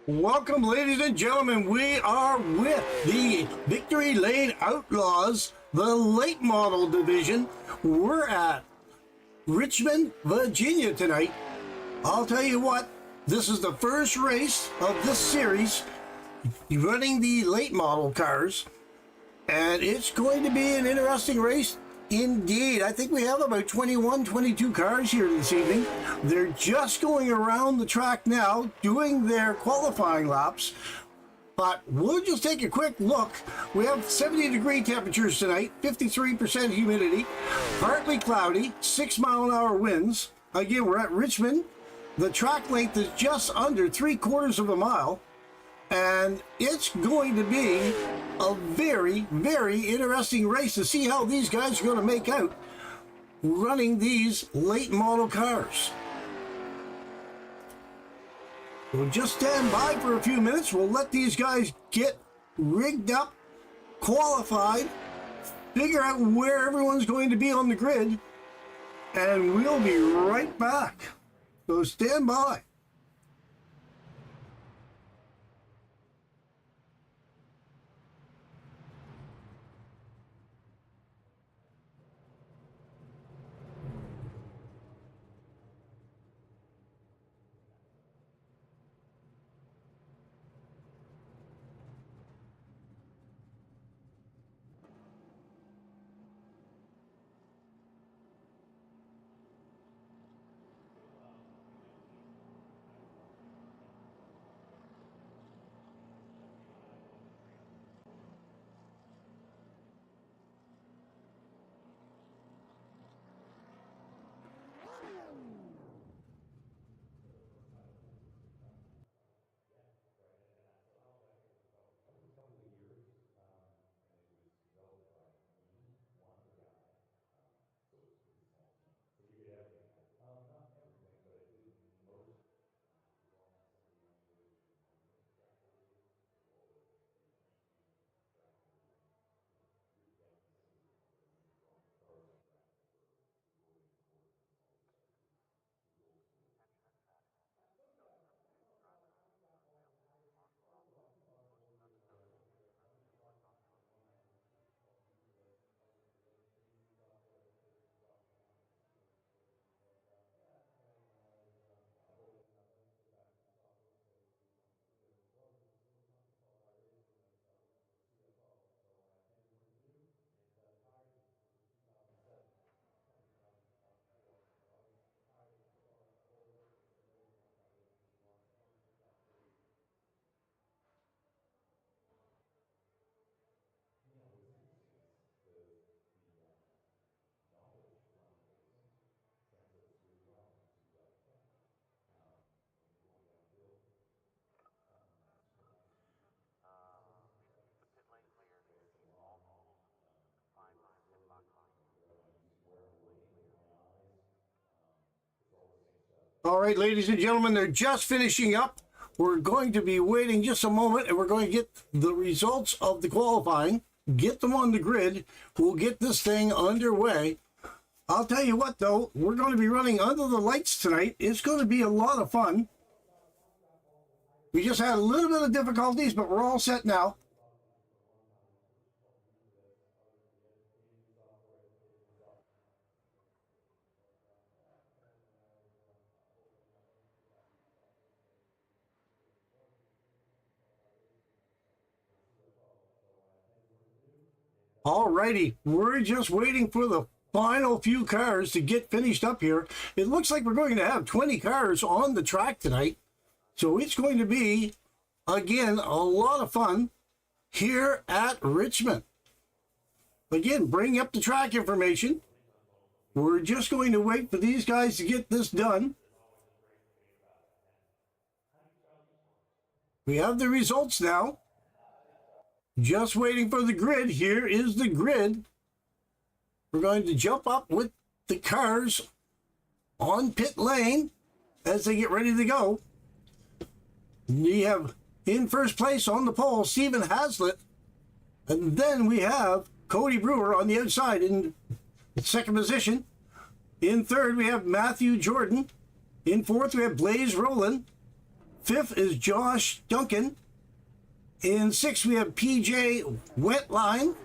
Welcome, ladies and gentlemen. We are with the Victory Lane Outlaws, the late model division. We're at Richmond, Virginia tonight. I'll tell you what, this is the first race of this series running the late model cars, and it's going to be an interesting race indeed. I think we have about 21, 22 cars here this evening. They're just going around the track now, doing their qualifying laps. But we'll just take a quick look. We have 70-degree temperatures tonight, 53% humidity, partly cloudy, 6-mile-an-hour winds. Again, we're at Richmond. The track length is just under 3/4 of a mile. And it's going to be a very, very interesting race to see how these guys are going to make out running these late model cars. We'll just stand by for a few minutes. We'll let these guys get rigged up, qualified, figure out where everyone's going to be on the grid, and we'll be right back. So stand by. All right, ladies and gentlemen, they're just finishing up. We're going to be waiting just a moment, and we're going to get the results of the qualifying, get them on the grid. We'll get this thing underway. I'll tell you what, though, we're going to be running under the lights tonight. It's going to be a lot of fun. We just had a little bit of difficulties, but we're all set now. Alrighty, we're just waiting for the final few cars to get finished up here. It looks like we're going to have 20 cars on the track tonight. So it's going to be, again, a lot of fun here at Richmond. Again, bring up the track information. We're just going to wait for these guys to get this done. We have the results now. Just waiting for the grid. Here is the grid. We're going to jump up with the cars on pit lane as they get ready to go. We have in first place on the pole Stephen Hazlitt, and then we have Cody Brewer on the outside in second position. In third we have Matthew Jordan. In fourth we have Blaze Rowland. 5th is Josh Duncan. In 6th, we have PJ Wetline.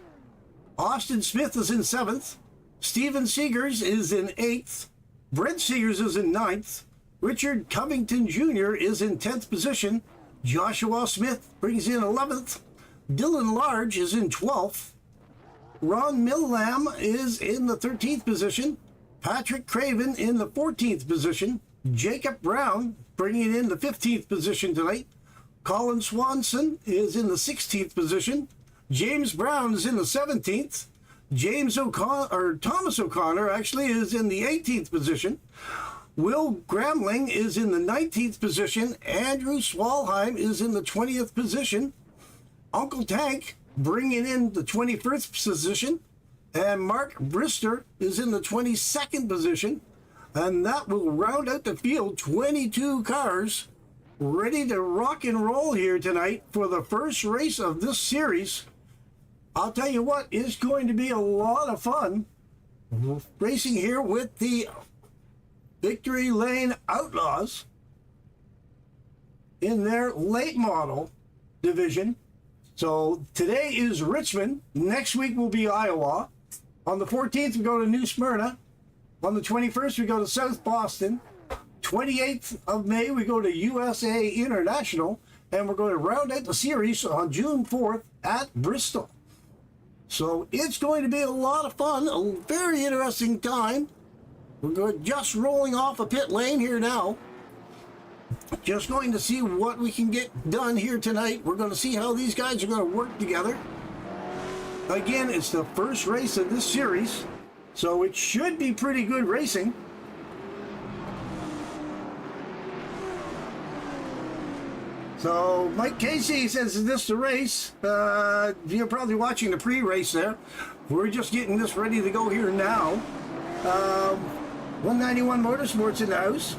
Austin Smith is in 7th. Steven Seegers is in 8th. Brent Seegers is in 9th. Richard Covington Jr. is in 10th position. Joshua Smith brings in 11th. Dylan Large is in 12th. Ron Millam is in the 13th position. Patrick Craven in the 14th position. Jacob Brown bringing in the 15th position tonight. Colin Swanson is in the 16th position. James Brown is in the 17th. Thomas O'Connor actually is in the 18th position. Will Gramling is in the 19th position. Andrew Swalheim is in the 20th position. Uncle Tank bringing in the 21st position. And Mark Brister is in the 22nd position. And that will round out the field. 22 cars ready to rock and roll here tonight for the first race of this series. I'll tell you what, it's going to be a lot of fun racing here with the Victory Lane Outlaws in their late model division. So today is Richmond. Next week will be Iowa. On the 14th, we go to New Smyrna. On the 21st, we go to South Boston. 28th of May, we go to USA International. And we're going to round out the series on June 4th at Bristol. So it's going to be a lot of fun, a very interesting time. We're just rolling off a pit lane here now. Just going to see what we can get done here tonight. We're going to see how these guys are going to work together. Again, it's the first race of this series, so it should be pretty good racing. So Mike Casey says, is this the race? You're probably watching the pre-race there. We're just getting this ready to go here now. 191 Motorsports in the house.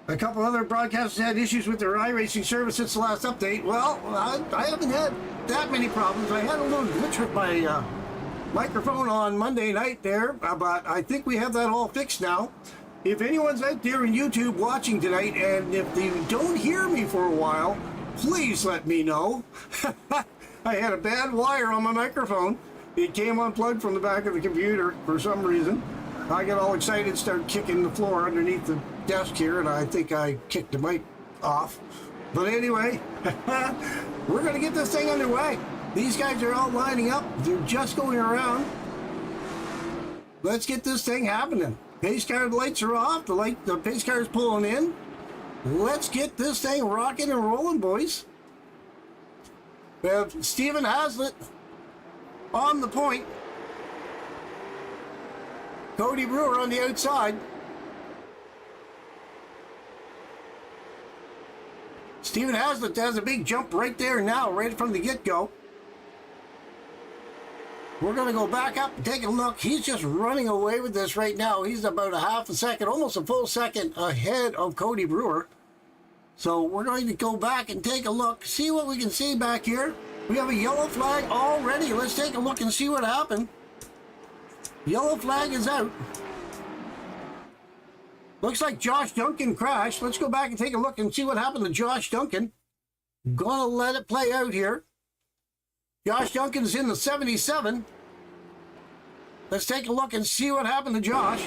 A couple other broadcasters had issues with their iRacing service since the last update. Well, I haven't had that many problems. I had a little glitch with my microphone on Monday night there, but I think we have that all fixed now. If anyone's out there in YouTube watching tonight, and if you don't hear me for a while, please let me know. I had a bad wire on my microphone. It came unplugged from the back of the computer for some reason. I got all excited and started kicking the floor underneath the desk here, and I think I kicked the mic off. But anyway, we're going to get this thing underway. These guys are all lining up. They're just going around. Let's get this thing happening. Pace car lights are off. The pace car is pulling in. Let's get this thing rocking and rolling, boys. We have Stephen Haslett on the point. Cody Brewer on the outside. Stephen Haslett has a big jump right there now, right from the get-go. We're going to go back up and take a look. He's just running away with this right now. He's about a half a second, almost a full second ahead of Cody Brewer. So we're going to go back and take a look, see what we can see back here. We have a yellow flag already. Let's take a look and see what happened. Yellow flag is out. Looks like Josh Duncan crashed. Let's go back and take a look and see what happened to Josh Duncan. Gonna let it play out here. Josh Duncan's in the 77. Let's take a look and see what happened to Josh.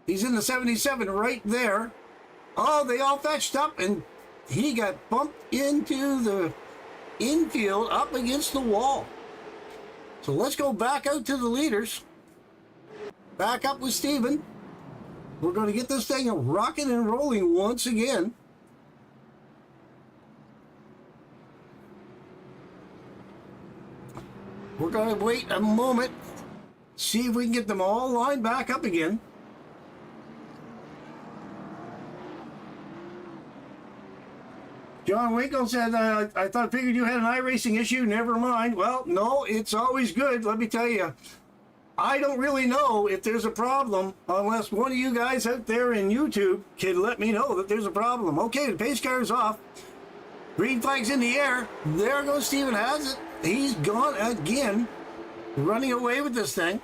He's in the 77 right there. Oh, they all fetched up, and he got bumped into the infield up against the wall. So let's go back out to the leaders. Back up with Steven. We're going to get this thing rocking and rolling once again. We're going to wait a moment, see if we can get them all lined back up again. John Winkle said, figured you had an iRacing issue. Never mind. Well, no, it's always good. Let me tell you, I don't really know if there's a problem unless one of you guys out there in YouTube can let me know that there's a problem. Okay, the pace car is off. Green flag's in the air. There goes Stephen Haslett. He's gone again, running away with this thing.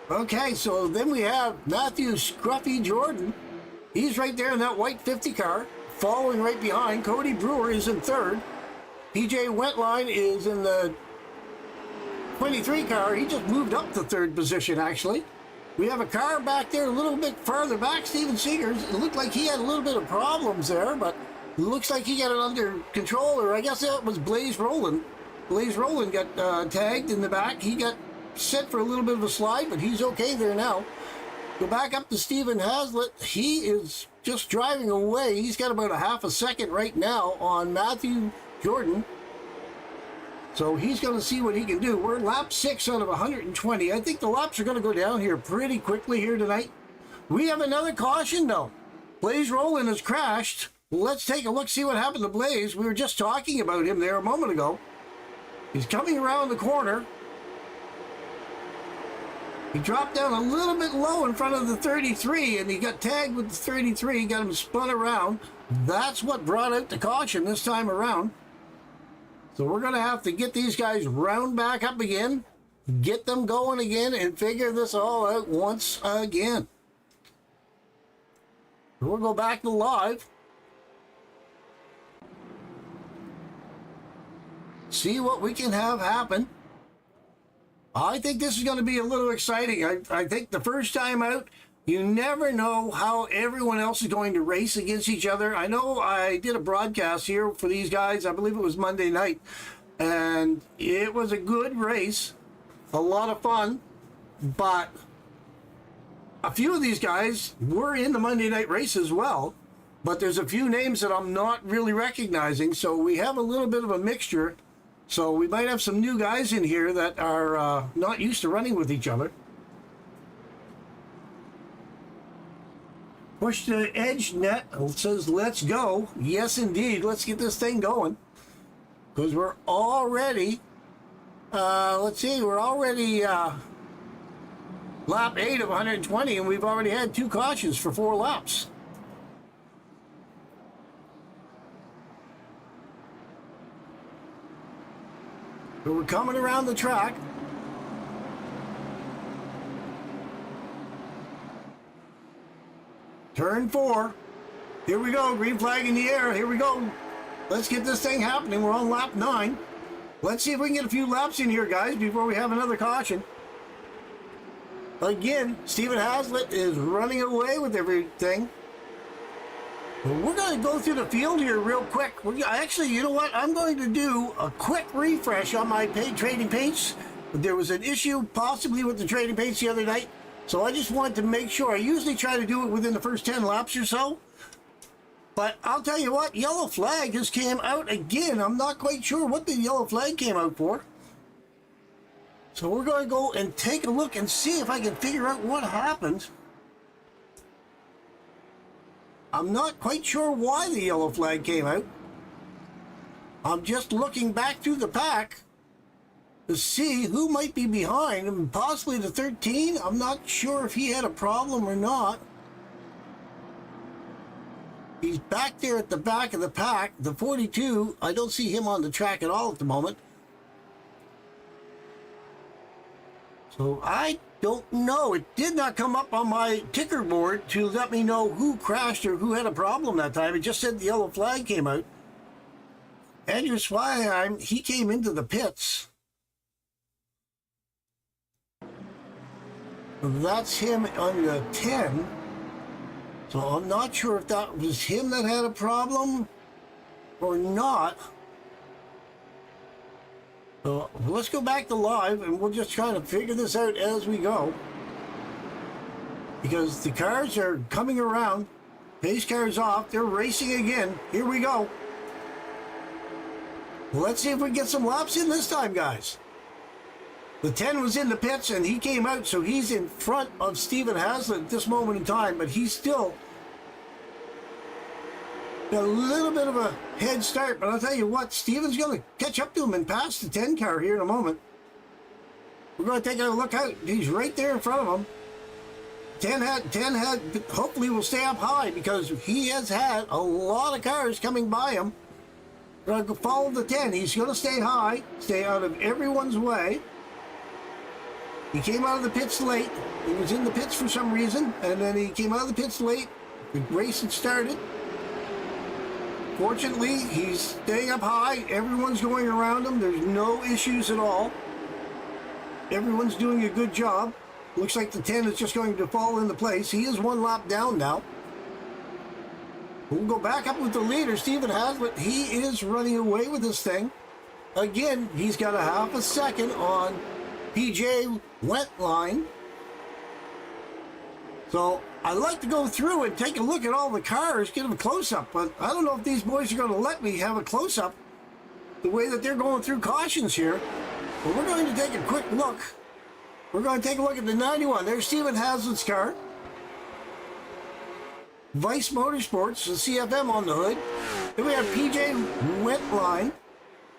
Okay, so then we have Matthew Scruffy Jordan. He's right there in that white 50 car, following right behind. Cody Brewer is in third. PJ Wentline is in the 23 car. He just moved up to third position, actually. We have a car back there a little bit farther back, Steven Seegers. It looked like he had a little bit of problems there, but it looks like he got it under control, or I guess that was Blaze Rowland. Blaze Rowland got tagged in the back. He got set for a little bit of a slide, but he's okay there now. Go back up to Stephen Haslett. He is just driving away. He's got about a half a second right now on Matthew Jordan. So he's going to see what he can do. We're lap 6 out of 120. I think the laps are going to go down here pretty quickly here tonight. We have another caution, though. Blaze Rowland has crashed. Let's take a look, see what happened to Blaze. We were just talking about him there a moment ago. He's coming around the corner. He dropped down a little bit low in front of the 33, and he got tagged with the 33, got him spun around. That's what brought out the caution this time around. So we're going to have to get these guys round back up again, get them going again, and figure this all out once again. We'll go back to live. See what we can have happen. I think this is going to be a little exciting. I think the first time out, you never know how everyone else is going to race against each other. I know I did a broadcast here for these guys. I believe it was Monday night. And it was a good race. A lot of fun. But a few of these guys were in the Monday night race as well. But there's a few names that I'm not really recognizing. So we have a little bit of a mixture. So we might have some new guys in here that are not used to running with each other. Push the edge net. It says, let's go. Yes, indeed. Let's get this thing going. Because we're already, let's see, we're already lap 8 of 120, and we've already had 2 cautions for 4 laps. So we're coming around the track. Turn 4. Here we go. Green flag in the air. Here we go. Let's get this thing happening. We're on lap 9. Let's see if we can get a few laps in here, guys, before we have another caution. Again, Stephen Haslett is running away with everything. We're going to go through the field here real quick. Actually, you know what? I'm going to do a quick refresh on my paid trading paints. There was an issue possibly with the trading paints the other night, so I just wanted to make sure. I usually try to do it within the first 10 laps or so. But I'll tell you what, yellow flag just came out again. I'm not quite sure what the yellow flag came out for. So we're going to go and take a look and see if I can figure out what happened. I'm not quite sure why the yellow flag came out. I'm just looking back through the pack to see who might be behind, and possibly the 13. I'm not sure if he had a problem or not. He's back there at the back of the pack. The 42, I don't see him on the track at all at the moment. So I don't know. It did not come up on my ticker board to let me know who crashed or who had a problem that time. It just said the yellow flag came out. Andrew Swihheim, he came into the pits. That's him on the 10. So I'm not sure if that was him that had a problem or not. So let's go back to live, and we'll just try to figure this out as we go. Because the cars are coming around. Pace car's off. They're racing again. Here we go. Let's see if we can get some laps in this time, guys. The 10 was in the pits, and he came out, so he's in front of Stephen Haslett at this moment in time, but he's still got a little bit of a head start. But I'll tell you what, Stephen's going to catch up to him and pass the 10 car here in a moment. We're going to take a look out. He's right there in front of him. 10 had, hopefully will stay up high, because he has had a lot of cars coming by him. We're going to follow the 10. He's going to stay high, stay out of everyone's way. He came out of the pits late. He was in the pits for some reason, and then he came out of the pits late. The race had started. Fortunately, he's staying up high. Everyone's going around him. There's no issues at all. Everyone's doing a good job. Looks like the 10 is just going to fall into place. He is one lap down now. We'll go back up with the leader, Stephen Hazlitt. He is running away with this thing. Again, he's got a half a second on PJ Wentline. So I like to go through and take a look at all the cars, get them a close-up, but I don't know if these boys are going to let me have a close-up the way that they're going through cautions here. But we're going to take a quick look. We're going to take a look at the 91. There's Stephen Hazlitt's car. Vice Motorsports, the CFM on the hood. Then we have PJ Wentline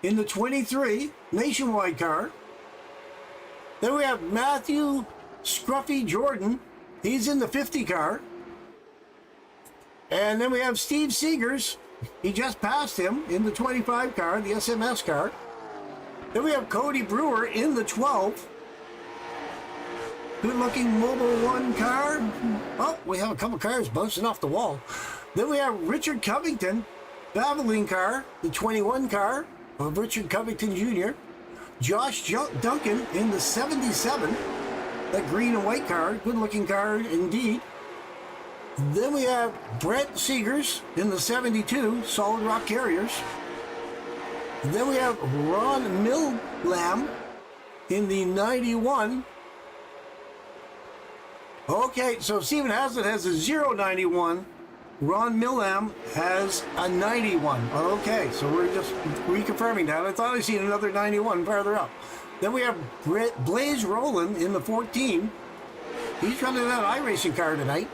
in the 23 Nationwide car. Then we have Matthew Scruffy Jordan. He's in the 50 car. And then we have Steve Seegers. He just passed him in the 25 car, the SMS car. Then we have Cody Brewer in the 12. Good-looking Mobile One car. Oh, we have a couple cars bouncing off the wall. Then we have Richard Covington, Valvoline car, the 21 car of Richard Covington Jr. Josh Duncan in the 77, that green and white car. Good-looking car indeed. Then we have Brent Seegers in the 72, Solid Rock Carriers. Then we have Ron Millam in the 91. Okay, so Stephen Hazlitt has a 091. Ron Millam has a 91. Okay, so we're just reconfirming that. I thought I seen another 91 farther up. Then we have Blaze Rowland in the 14. He's running that iRacing car tonight.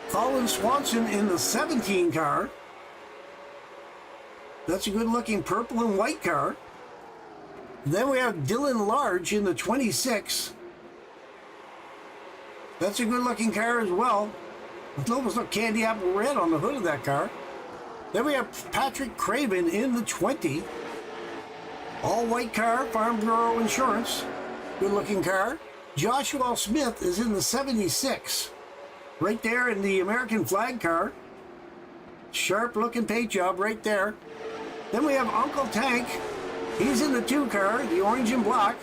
Colin Swanson in the 17 car. That's a good-looking purple and white car. Then we have Dylan Large in the 26. That's a good-looking car as well. It's almost like candy apple red on the hood of that car. Then we have Patrick Craven in the 20. All-white car, Farm Bureau Insurance. Good-looking car. Joshua Smith is in the 76. Right there in the American flag car. Sharp-looking paint job right there. Then we have Uncle Tank. He's in the 2 car, the orange and black.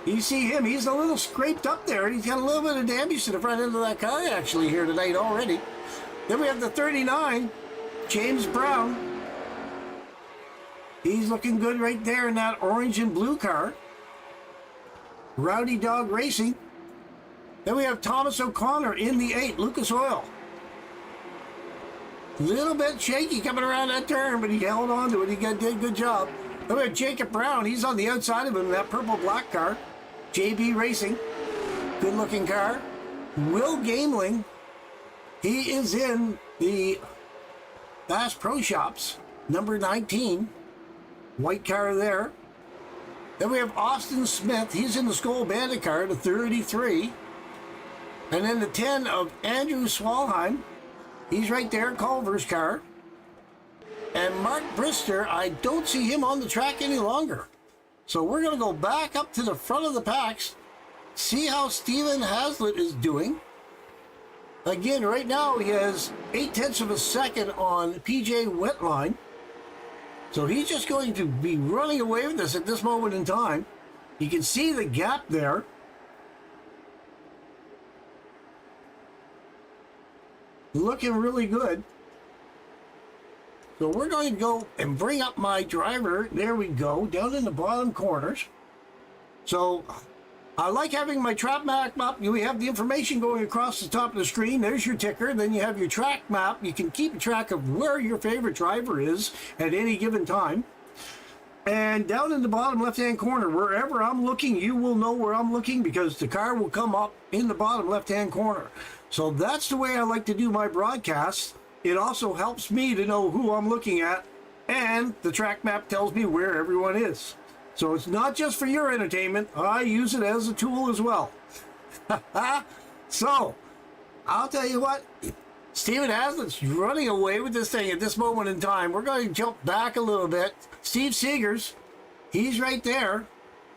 You see him, he's a little scraped up there. He's got a little bit of damage to the front end of that car actually here tonight already. Then we have the 39, James Brown. He's looking good right there in that orange and blue car. Rowdy Dog Racing. Then we have Thomas O'Connor in the 8, Lucas Oil. Little bit shaky coming around that turn, but he held on to it. He did a good job. Then we have Jacob Brown. He's on the outside of him in that purple-black car. JB Racing. Good-looking car. Will Gameling. He is in the Bass Pro Shops, number 19. White car there. Then we have Austin Smith. He's in the Skoll Bandit car, the 33. And then the 10 of Andrew Swalheim. He's right there, Culver's car. And Mark Brister, I don't see him on the track any longer. So we're going to go back up to the front of the packs, see how Stephen Hazlitt is doing. Again, right now he has 0.8 of a second on PJ Wentline. So he's just going to be running away with this at this moment in time. You can see the gap there. Looking really good. So we're going to go and bring up my driver. There we go, down in the bottom corners. So I like having my track map up. We have the information going across the top of the screen. There's your ticker. Then you have your track map. You can keep track of where your favorite driver is at any given time. And down in the bottom left-hand corner, wherever I'm looking, you will know where I'm looking because the car will come up in the bottom left-hand corner. So that's the way I like to do my broadcasts. It also helps me to know who I'm looking at, and the track map tells me where everyone is. So it's not just for your entertainment. I use it as a tool as well. So, I'll tell you what, Stephen Hazlitt's running away with this thing at this moment in time. We're going to jump back a little bit. Steve Seegers, he's right there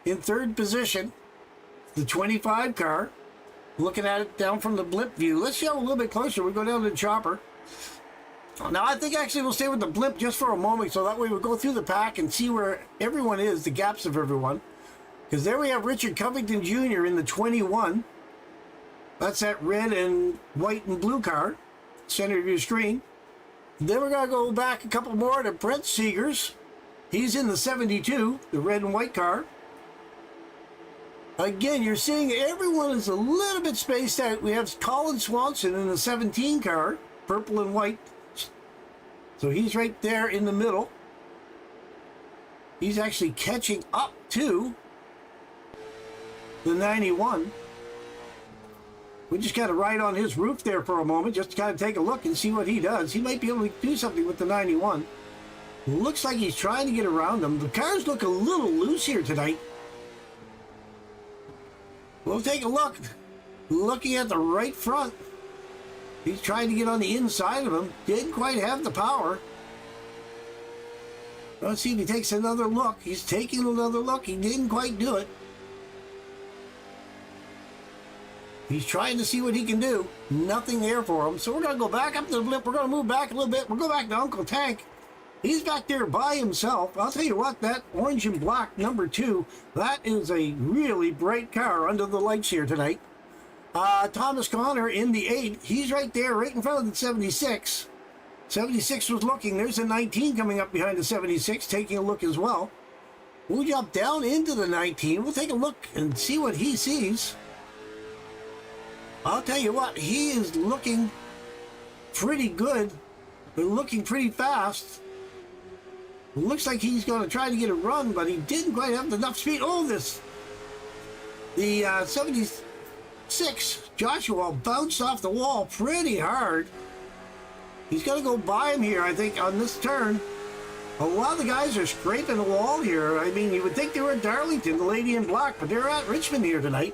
in 3rd position. the 25 car. Looking at it down from the blimp view. Let's show a little bit closer. We'll go down to the chopper. Now, I think actually we'll stay with the blimp just for a moment, so that way we'll go through the pack and see where everyone is, the gaps of everyone. Because there we have Richard Covington Jr. in the 21. That's that red and white and blue car, center of your screen. Then we're going to go back a couple more to Brent Seegers. He's in the 72, the red and white car. Again, you're seeing everyone is a little bit spaced out. We have Colin Swanson in the 17 car, purple and white. So he's right there in the middle. He's actually catching up to the 91. We just got to ride on his roof there for a moment, just to kind of take a look and see what he does. He might be able to do something with the 91. Looks like he's trying to get around him. The cars look a little loose here tonight. We'll take a look. Looking at the right front. He's trying to get on the inside of him. Didn't quite have the power. Let's see if he takes another look. He's taking another look. He didn't quite do it. He's trying to see what he can do. Nothing there for him. So we're going to go back up to the blimp. We're going to move back a little bit. We'll go back to Uncle Tank. He's back there by himself. I'll tell you what, that orange and black number 2, that is a really bright car under the lights here tonight. Thomas Connor in the 8. He's right there, right in front of the 76. 76 was looking. There's a 19 coming up behind the 76, taking a look as well. We'll jump down into the 19. We'll take a look and see what he sees. I'll tell you what, he is looking pretty good. They're looking pretty fast. Looks like he's going to try to get a run, but he didn't quite have enough speed. Oh, the 76 Joshua bounced off the wall pretty hard. He's going to go by him here, I think, on this turn. A lot of the guys are scraping the wall here. I mean, you would think they were at Darlington, the lady in black, but they're at Richmond here tonight.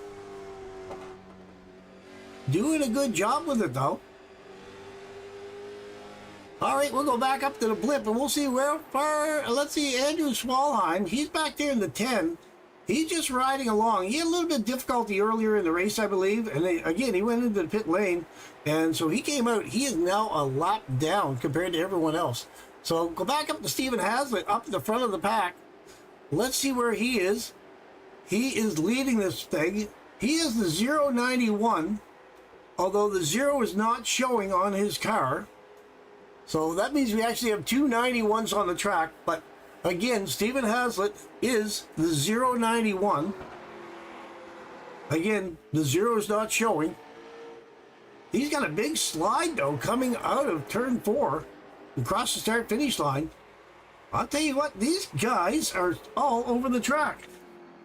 Doing a good job with it, though. All right, we'll go back up to the blimp, and we'll see where far. Let's see, Andrew Swalheim. He's back there in the 10. He's just riding along. He had a little bit of difficulty earlier in the race, I believe. And again, he went into the pit lane. And so he came out. He is now a lap down compared to everyone else. So go back up to Stephen Hazlitt, up at the front of the pack. Let's see where he is. He is leading this thing. He is the 091, although the 0 is not showing on his car. So that means we actually have two 91s on the track. But again, Stephen Hazlitt is the 091. Again, the 0 is not showing. He's got a big slide, though, coming out of turn 4 across the start-finish line. I'll tell you what, these guys are all over the track.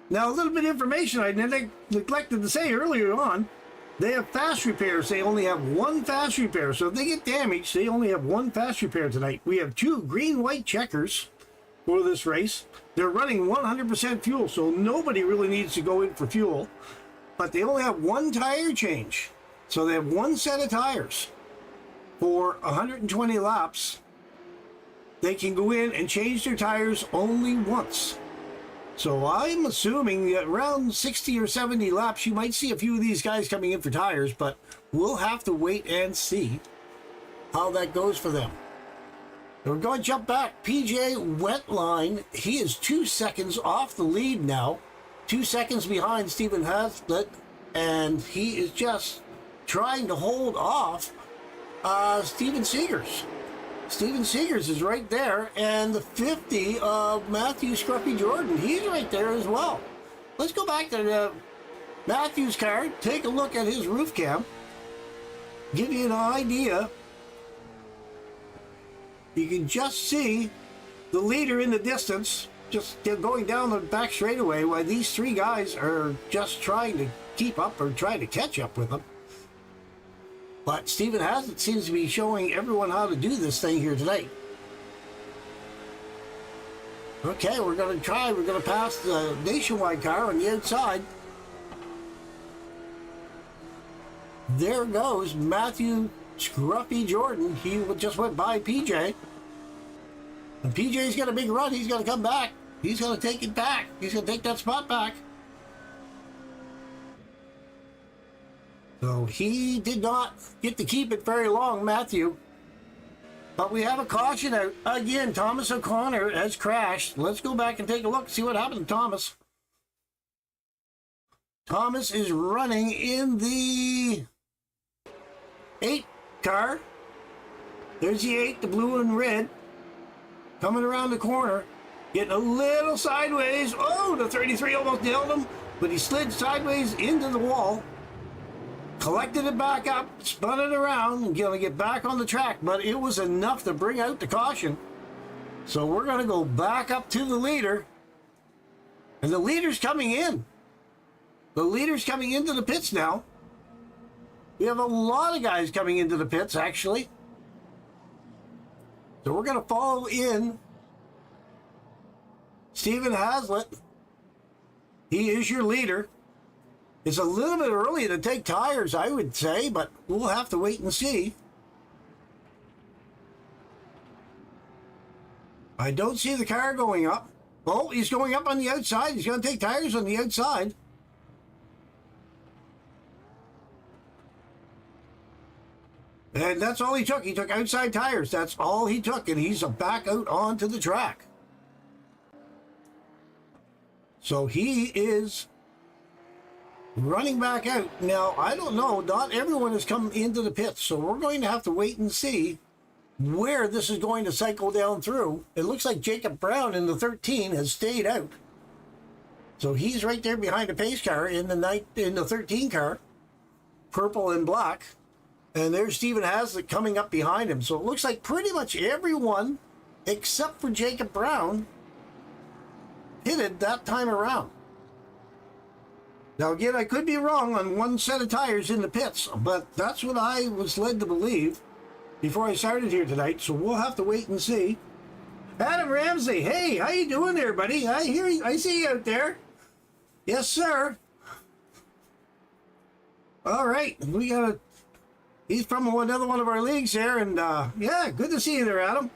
Now, a little bit of information I neglected to say earlier on. They have fast repairs. They only have one fast repair. So if they get damaged, they only have one fast repair tonight. We have two green-white checkers for this race. They're running 100% fuel, so nobody really needs to go in for fuel. But they only have one tire change. So they have one set of tires for 120 laps. They can go in and change their tires only once. So I'm assuming that around 60 or 70 laps, you might see a few of these guys coming in for tires, but we'll have to wait and see how that goes for them. We're going to jump back. PJ Wetline, he is 2 seconds off the lead now. 2 seconds behind Stephen Hazlitt, and he is just trying to hold off Steven Seegers. Steven Seegers is right there, and the 50 of Matthew Scruffy Jordan, he's right there as well. Let's go back to Matthew's car, take a look at his roof cam, give you an idea. You can just see the leader in the distance, just going down the back straightaway, while these three guys are just trying to keep up or trying to catch up with them. But Stephen Hazlitt seems to be showing everyone how to do this thing here tonight. Okay, we're going to pass the Nationwide car on the outside. There goes Matthew Scruffy Jordan. He just went by PJ. And PJ's got a big run. He's got to come back. He's going to take it back. He's going to take that spot back. So he did not get to keep it very long, Matthew. But we have a caution out. Again, Thomas O'Connor has crashed. Let's go back and take a look, see what happened to Thomas. Thomas is running in the 8 car. There's the 8, the blue and red. Coming around the corner. Getting a little sideways. Oh, the 33 almost nailed him. But he slid sideways into the wall. Collected it back up, spun it around, and going to get back on the track. But it was enough to bring out the caution. So we're going to go back up to the leader. And the leader's coming in. The leader's coming into the pits now. We have a lot of guys coming into the pits, actually. So we're going to follow in Stephen Haslett. He is your leader. It's a little bit early to take tires, I would say, but we'll have to wait and see. I don't see the car going up. Oh, he's going up on the outside. He's going to take tires on the outside. And that's all he took. He took outside tires. That's all he took, and he's back out onto the track. So he is running back out. Now, I don't know. Not everyone has come into the pits, so we're going to have to wait and see where this is going to cycle down through. It looks like Jacob Brown in the 13 has stayed out. So he's right there behind the pace car in the 13 car, purple and black. And there's Stephen Haslett coming up behind him. So it looks like pretty much everyone, except for Jacob Brown, pitted that time around. Now, again, I could be wrong on one set of tires in the pits, but that's what I was led to believe before I started here tonight, so we'll have to wait and see. Adam Ramsey, hey, how you doing there, buddy? I hear you, I see you out there. Yes, sir. All right, he's from another one of our leagues there, and yeah, good to see you there, Adam.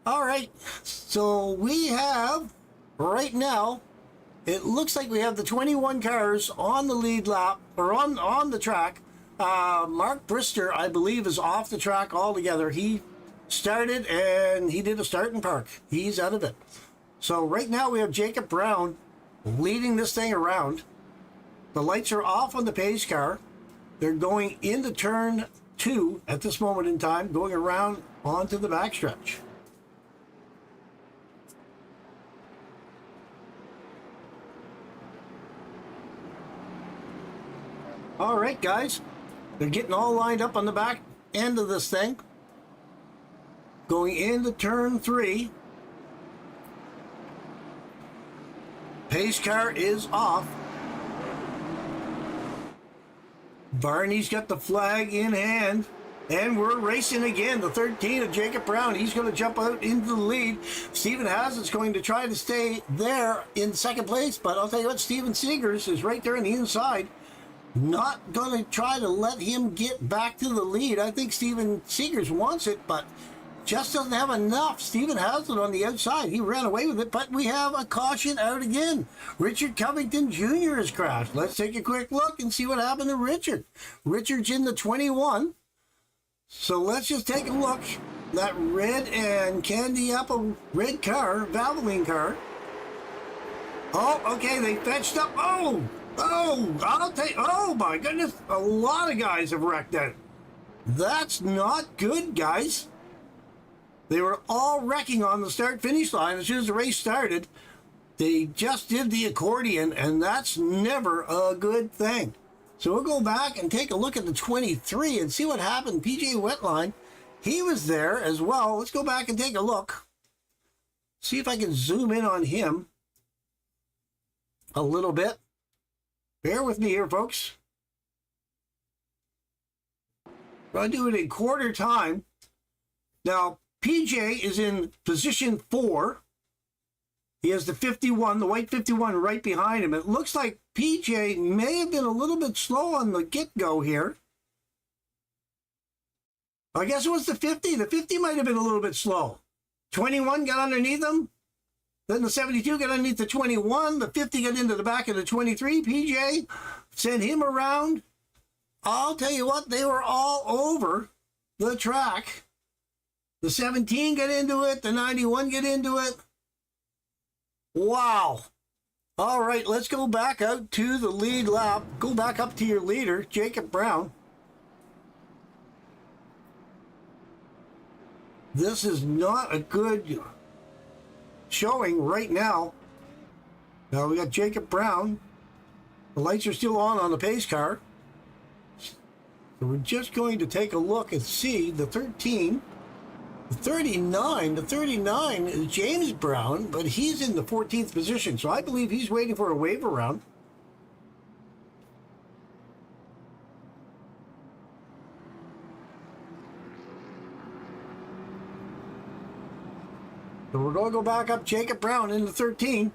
All right, so we have, right now, it looks like we have the 21 cars on the lead lap, or on the track. Mark Brister, I believe, is off the track altogether. He started and he did a start and park. He's out of it. So right now we have Jacob Brown leading this thing around. The lights are off on the pace car. They're going into turn 2 at this moment in time, going around onto the backstretch. All right, guys, they're getting all lined up on the back end of this thing. Going into turn 3. Pace car is off. Barney's got the flag in hand. And we're racing again. The 13 of Jacob Brown. He's going to jump out into the lead. Stephen Hazlett's going to try to stay there in second place. But I'll tell you what, Steven Seegers is right there on the inside. Not going to try to let him get back to the lead. I think Steven Seegers wants it, but just doesn't have enough. Stephen Haslett on the outside. He ran away with it, but we have a caution out again. Richard Covington Jr. has crashed. Let's take a quick look and see what happened to Richard. Richard's in the 21. So let's just take a look. That red and candy apple red car, Valvoline car. Oh, okay, they fetched up. Oh my goodness. A lot of guys have wrecked that. That's not good, guys. They were all wrecking on the start-finish line as soon as the race started. They just did the accordion, and that's never a good thing. So we'll go back and take a look at the 23 and see what happened. PJ Wetline, he was there as well. Let's go back and take a look. See if I can zoom in on him a little bit. Bear with me here, folks. I'll do it in quarter time. Now, PJ is in position 4. He has the 51, the white 51 right behind him. It looks like PJ may have been a little bit slow on the get-go here. I guess it was the 50. The 50 might have been a little bit slow. 21 got underneath him. Then the 72 got underneath the 21. The 50 got into the back of the 23. PJ sent him around. I'll tell you what, they were all over the track. The 17 get into it, the 91 get into it. Wow. All right, let's go back out to the lead lap. Go back up to your leader, Jacob Brown. This is not a good showing right now. Now we got Jacob Brown. The lights are still on the pace car. So we're just going to take a look and see the 13. The 39 is James Brown, but he's in the 14th position. So I believe he's waiting for a wave around. So we're going to go back up Jacob Brown into 13.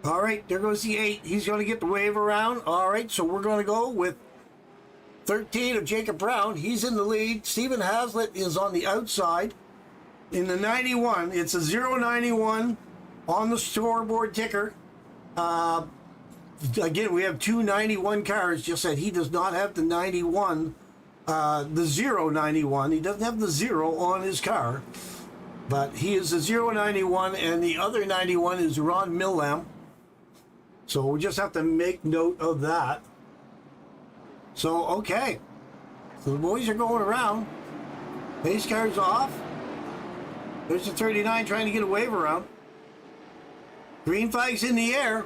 All right, there goes the 8. He's going to get the wave around. All right, so we're going to go with 13 of Jacob Brown. He's in the lead. Stephen Haslett is on the outside. In the 91, it's a 091 on the scoreboard ticker. Again, we have two 91 cars, just that he does not have the 91. The 091, he doesn't have the 0 on his car, but he is the 091, and the other 91 is Ron Millam. So we just have to make note of that. So, okay. So the boys are going around. Pace car's off. There's the 39 trying to get a wave around. Green flag's in the air.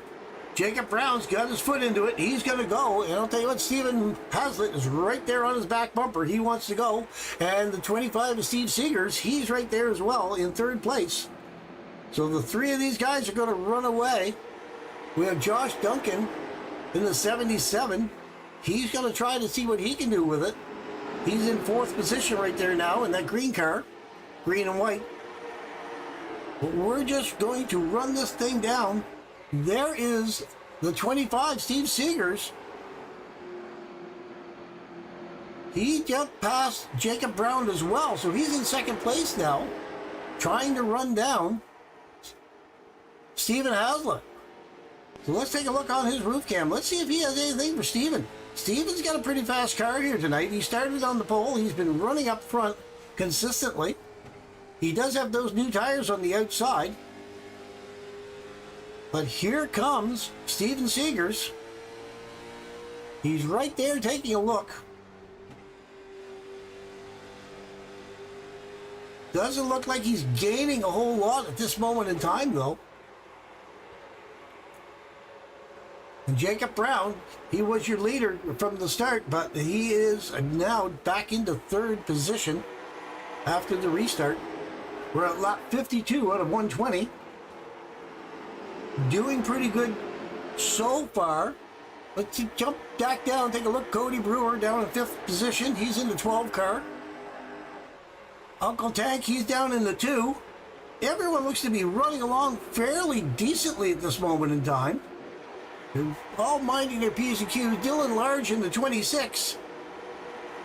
Jacob Brown's got his foot into it. He's going to go. And I'll tell you what, Stephen Haslett is right there on his back bumper. He wants to go. And the 25 is Steve Seegers. He's right there as well in third place. So the three of these guys are going to run away. We have Josh Duncan in the 77. He's going to try to see what he can do with it. He's in fourth position right there now in that green car. Green and white. But we're just going to run this thing down. There is the 25, Steve Seegers. He jumped past Jacob Brown as well, so he's in second place now, trying to run down Stephen Haslett. So let's take a look on his roof cam. Let's see if he has anything for Stephen. Stephen's got a pretty fast car here tonight. He started on the pole. He's been running up front consistently. He does have those new tires on the outside. But here comes Stephen Seegers. He's right there taking a look. Doesn't look like he's gaining a whole lot at this moment in time, though. And Jacob Brown, he was your leader from the start, but he is now back into third position after the restart. We're at lap 52 out of 120. Doing pretty good so far. Let's jump back down and take a look. Cody Brewer down in fifth position. He's in the 12 car. Uncle Tank, he's down in the 2. Everyone looks to be running along fairly decently at this moment in time. They're all minding their P's and Q's. Dylan Large in the 26.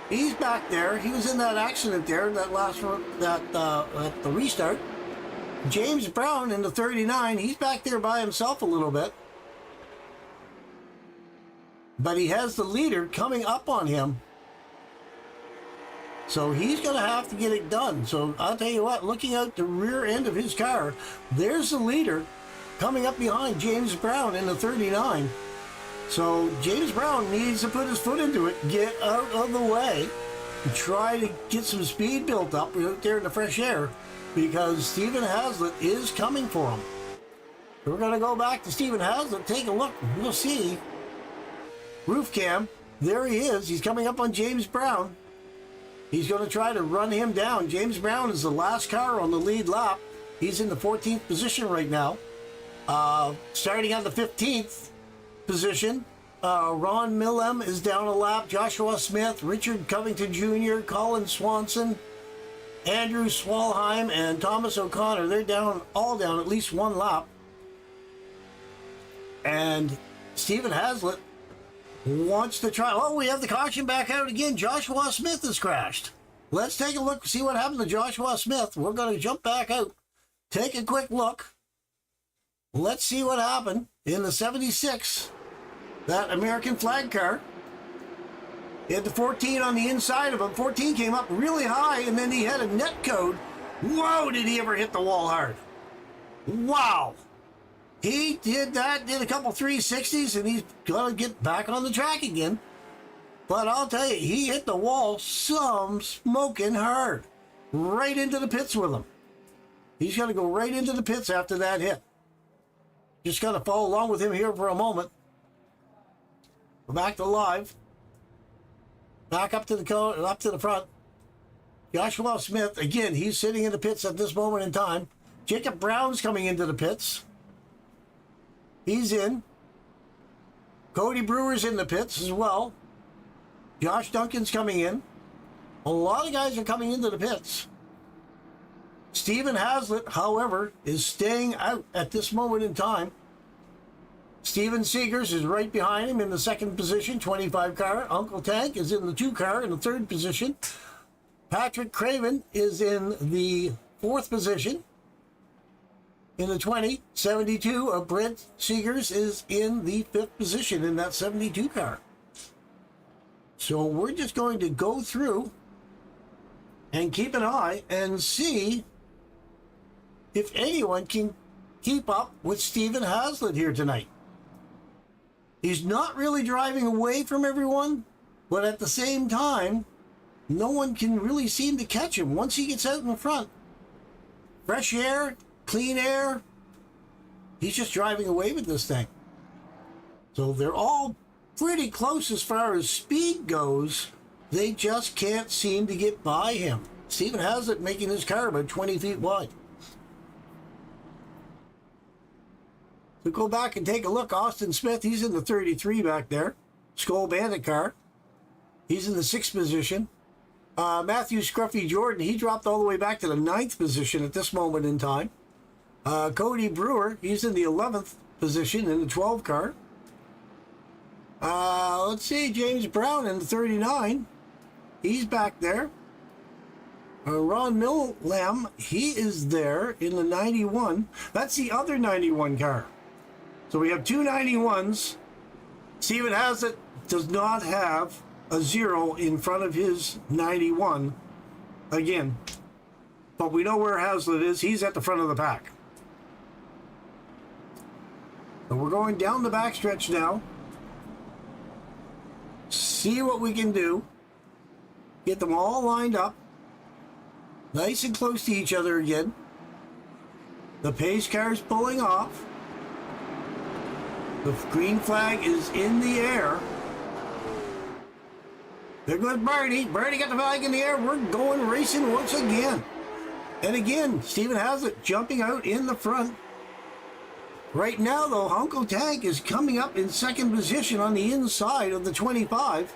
He's back there. He was in that accident there, that last one, at the restart. James Brown in the 39, he's back there by himself a little bit. But he has the leader coming up on him. So he's going to have to get it done. So I'll tell you what, looking out the rear end of his car, there's the leader coming up behind James Brown in the 39. So James Brown needs to put his foot into it, get out of the way, and try to get some speed built up out there in the fresh air, because Stephen Haslett is coming for him. We're going to go back to Stephen Haslett, take a look. We'll see. Roof cam, there he is. He's coming up on James Brown. He's going to try to run him down. James Brown is the last car on the lead lap. He's in the 14th position right now. Starting on the 15th position, Ron Millam is down a lap. Joshua Smith, Richard Covington Jr., Colin Swanson, Andrew Swalheim, and Thomas O'Connor. They're all down at least one lap. And Stephen Haslett wants to try. Oh, we have the caution back out again. Joshua Smith has crashed. Let's take a look, see what happened to Joshua Smith. We're going to jump back out, take a quick look. Let's see what happened in the 76, that American flag car. He had the 14 on the inside of him. 14 came up really high, and then he had a net code. Whoa, did he ever hit the wall hard. Wow. He did that, did a couple 360s, and he's got to get back on the track again. But I'll tell you, he hit the wall some smoking hard. Right into the pits with him. He's going to go right into the pits after that hit. Just got to follow along with him here for a moment. We're back to live. Back up to the front. Joshua Smith, again, he's sitting in the pits at this moment in time. Jacob Brown's coming into the pits. He's in. Cody Brewer's in the pits as well. Josh Duncan's coming in. A lot of guys are coming into the pits. Stephen Haslett, however, is staying out at this moment in time. Steven Seegers is right behind him in the second position, 25 car. Uncle Tank is in the 2 car in the third position. Patrick Craven is in the 4th position in the 20. 72 of Brent Seegers is in the 5th position in that 72 car. So we're just going to go through and keep an eye and see if anyone can keep up with Stephen Haslett here tonight. He's not really driving away from everyone, but at the same time, no one can really seem to catch him once he gets out in the front. Fresh air, clean air, he's just driving away with this thing. So they're all pretty close as far as speed goes. They just can't seem to get by him. Stephen Haslett making his car about 20 feet wide. So go back and take a look. Austin Smith, he's in the 33 back there. Skull Bandit car. He's in the 6th position. Matthew Scruffy Jordan, he dropped all the way back to the 9th position at this moment in time. Cody Brewer, he's in the 11th position in the 12 car. Let's see, James Brown in the 39. He's back there. Ron Millam, he is there in the 91. That's the other 91 car. So we have 2 91s. Stephen Haslett does not have a 0 in front of his 91 again. But we know where Haslett is. He's at the front of the pack. So we're going down the backstretch now. See what we can do. Get them all lined up. Nice and close to each other again. The pace car's pulling off. The green flag is in the air. There goes Birdie. Birdie got the flag in the air. We're going racing once again. And again, Stephen Haslett jumping out in the front. Right now, though, Uncle Tank is coming up in 2nd position on the inside of the 25.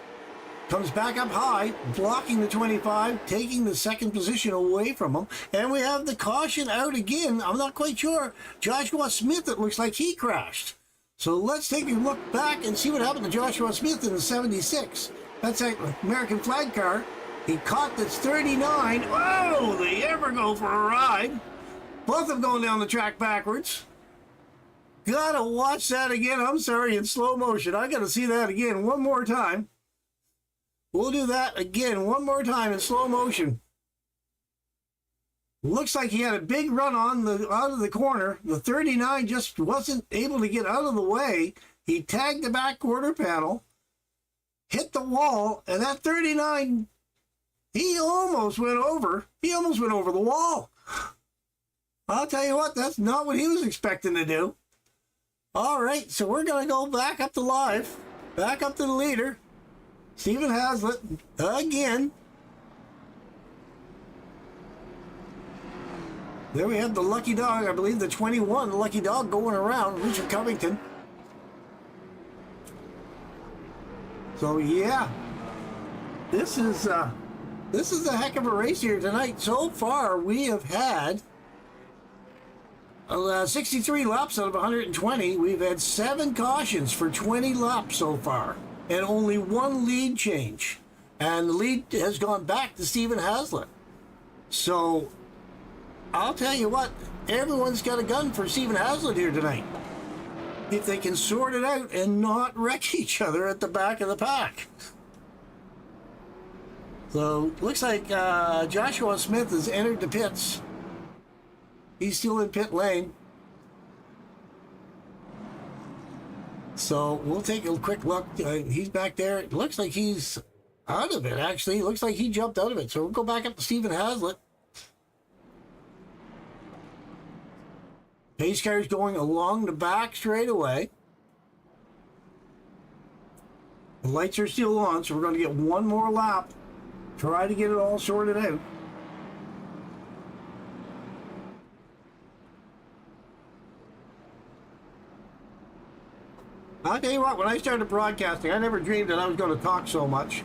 Comes back up high, blocking the 25, taking the 2nd position away from him. And we have the caution out again. I'm not quite sure. Joshua Smith, it looks like he crashed. So let's take a look back and see what happened to Joshua Smith in the 76. That's an American flag car. He caught this 39. Oh, they ever go for a ride. Both of them going down the track backwards. Gotta watch that again. I'm sorry, in slow motion. I gotta see that again one more time. We'll do that again one more time in slow motion. Looks like he had a big run out of the corner. The 39 just wasn't able to get out of the way. He tagged the back quarter panel, hit the wall, and that 39, he almost went over. He almost went over the wall. I'll tell you what, that's not what he was expecting to do. All right, so we're going to go back up to live, back up to the leader. Stephen Haslett again. There we have the lucky dog, I believe the 21, the lucky dog going around, Richard Covington. So yeah, this is a heck of a race here tonight. So far, we have had 63 laps out of 120. We've had 7 cautions for 20 laps so far, and only 1 lead change. And the lead has gone back to Stephen Haslett. So I'll tell you what, everyone's got a gun for Stephen Hazlitt here tonight. If they can sort it out and not wreck each other at the back of the pack. So, looks like Joshua Smith has entered the pits. He's still in pit lane. So, we'll take a quick look. He's back there. It looks like he's out of it, actually. It looks like he jumped out of it. So, we'll go back up to Stephen Hazlitt. Pace car's going along the back straight away. The lights are still on, so we're going to get one more lap. Try to get it all sorted out. I'll tell you what, when I started broadcasting, I never dreamed that I was going to talk so much.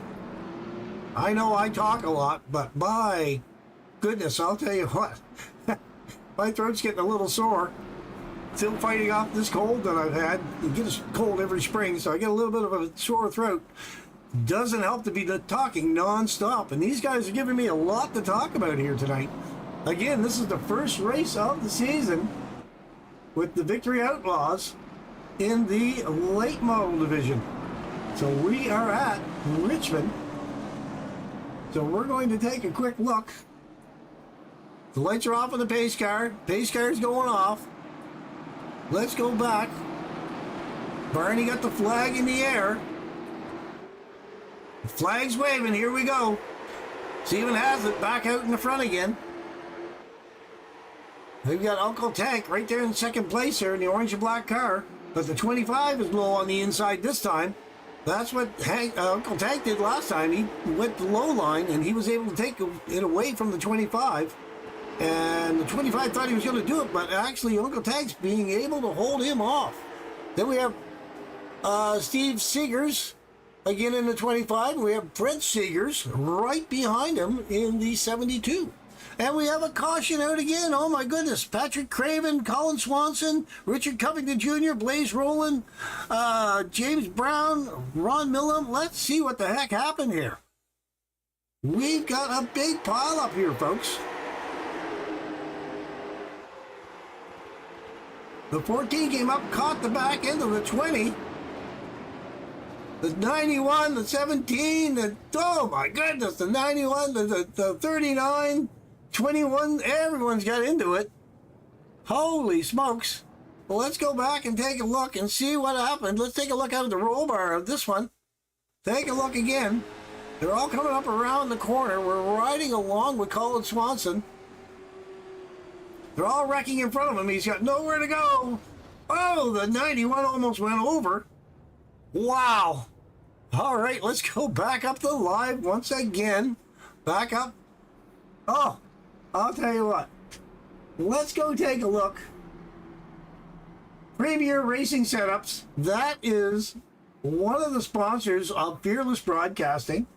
I know I talk a lot, but my goodness, I'll tell you what. My throat's getting a little sore. Still fighting off this cold that I've had. It gets cold every spring, so I get a little bit of a sore throat. Doesn't help to be talking non-stop, and these guys are giving me a lot to talk about here tonight. Again, this is the first race of the season with the Victory Outlaws in the late model division. So we are at Richmond. So we're going to take a quick look. The lights are off on the pace car. Pace car is going off. Let's go back. Barney got the flag in the air. The flag's waving. Here we go. Stephen Hazlitt back out in the front again. We've got Uncle Tank right there in second place here in the orange and black car. But the 25 is low on the inside this time. That's what Uncle Tank did last time. He went the low line and he was able to take it away from the 25. And the 25 thought he was going to do it, but actually Uncle Tank's being able to hold him off. Then we have Steve Seegers again in the 25. We have Brent Seegers right behind him in the 72. And we have a caution out again. Oh my goodness. Patrick Craven, Colin Swanson, Richard Covington Jr., Blaze Rowland, James Brown, Ron Millam. Let's see what the heck happened here. We've got a big pile up here, folks. The 14 came up, caught the back end of the 20. The 91, the 17, oh my goodness, the 91, the 39, 21, everyone's got into it. Holy smokes. Well, let's go back and take a look and see what happened. Let's take a look out of the roll bar of this one. Take a look again. They're all coming up around the corner. We're riding along with Colin Swanson. They're all wrecking in front of him. He's got nowhere to go. Oh, the 91 almost went over. Wow. All right, let's go back up the live once again. Back up. Oh, I'll tell you what. Let's go take a look. Premier Racing Setups. That is one of the sponsors of Fearless Broadcasting.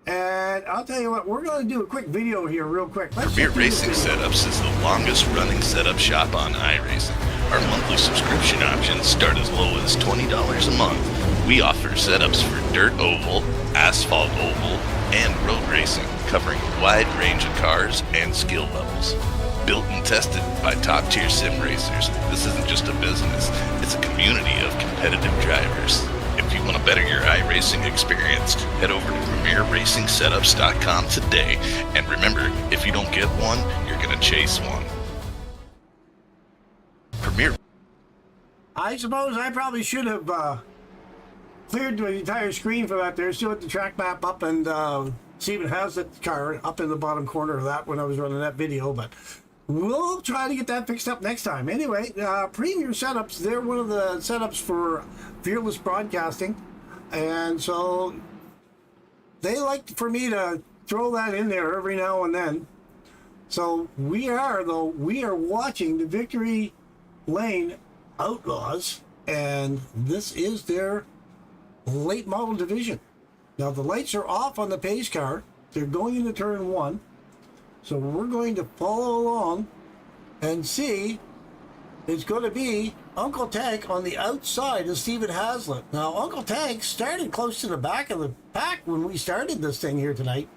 And I'll tell you what, we're going to do a quick video here real quick. Premier Racing Setups is the longest running setup shop on iRacing. Our monthly subscription options start as low as $20 a month. We offer setups for dirt oval, asphalt oval, and road racing, covering a wide range of cars and skill levels. Built and tested by top-tier sim racers, this isn't just a business, it's a community of competitive drivers. If you want to better your iRacing experience, head over to PremierRacingSetups.com today. And remember, if you don't get one, you're going to chase one. Premier. I suppose I probably should have cleared the entire screen for that there. Still with the track map up and Stephen Hazlitt's car up in the bottom corner of that when I was running that video. But we'll try to get that fixed up next time. Anyway, Premier Setups, they're one of the setups for Fearless Broadcasting. And so they like for me to throw that in there every now and then. So we are watching the Victory Lane Outlaws. And this is their late model division. Now the lights are off on the pace car. They're going into turn one. So we're going to follow along and see. It's going to be Uncle Tank on the outside of Stephen Hazlitt. Now, Uncle Tank started close to the back of the pack when we started this thing here tonight.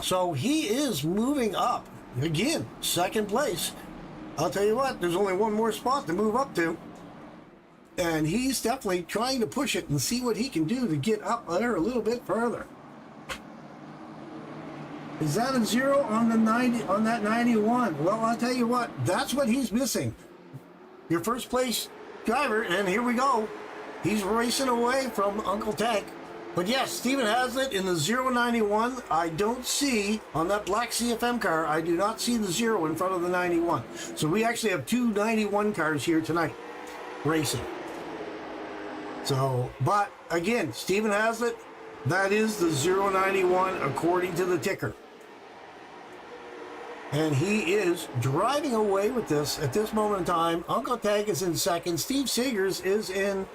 So he is moving up again, second place. I'll tell you what, there's only one more spot to move up to. And he's definitely trying to push it and see what he can do to get up there a little bit further. Is that a 0 on the 90 on that 91? Well, I'll tell you what, that's what he's missing. Your first place driver, and here we go. He's racing away from Uncle Tank. But yes, Stephen Hazlitt in the 091. I don't see, on that black CFM car, I do not see the 0 in front of the 91. So we actually have two 91 cars here tonight racing. So, but again, Stephen Hazlitt, that is the 091 according to the ticker. And he is driving away with this at this moment in time. Uncle Tank is in second. Steve Seegers is in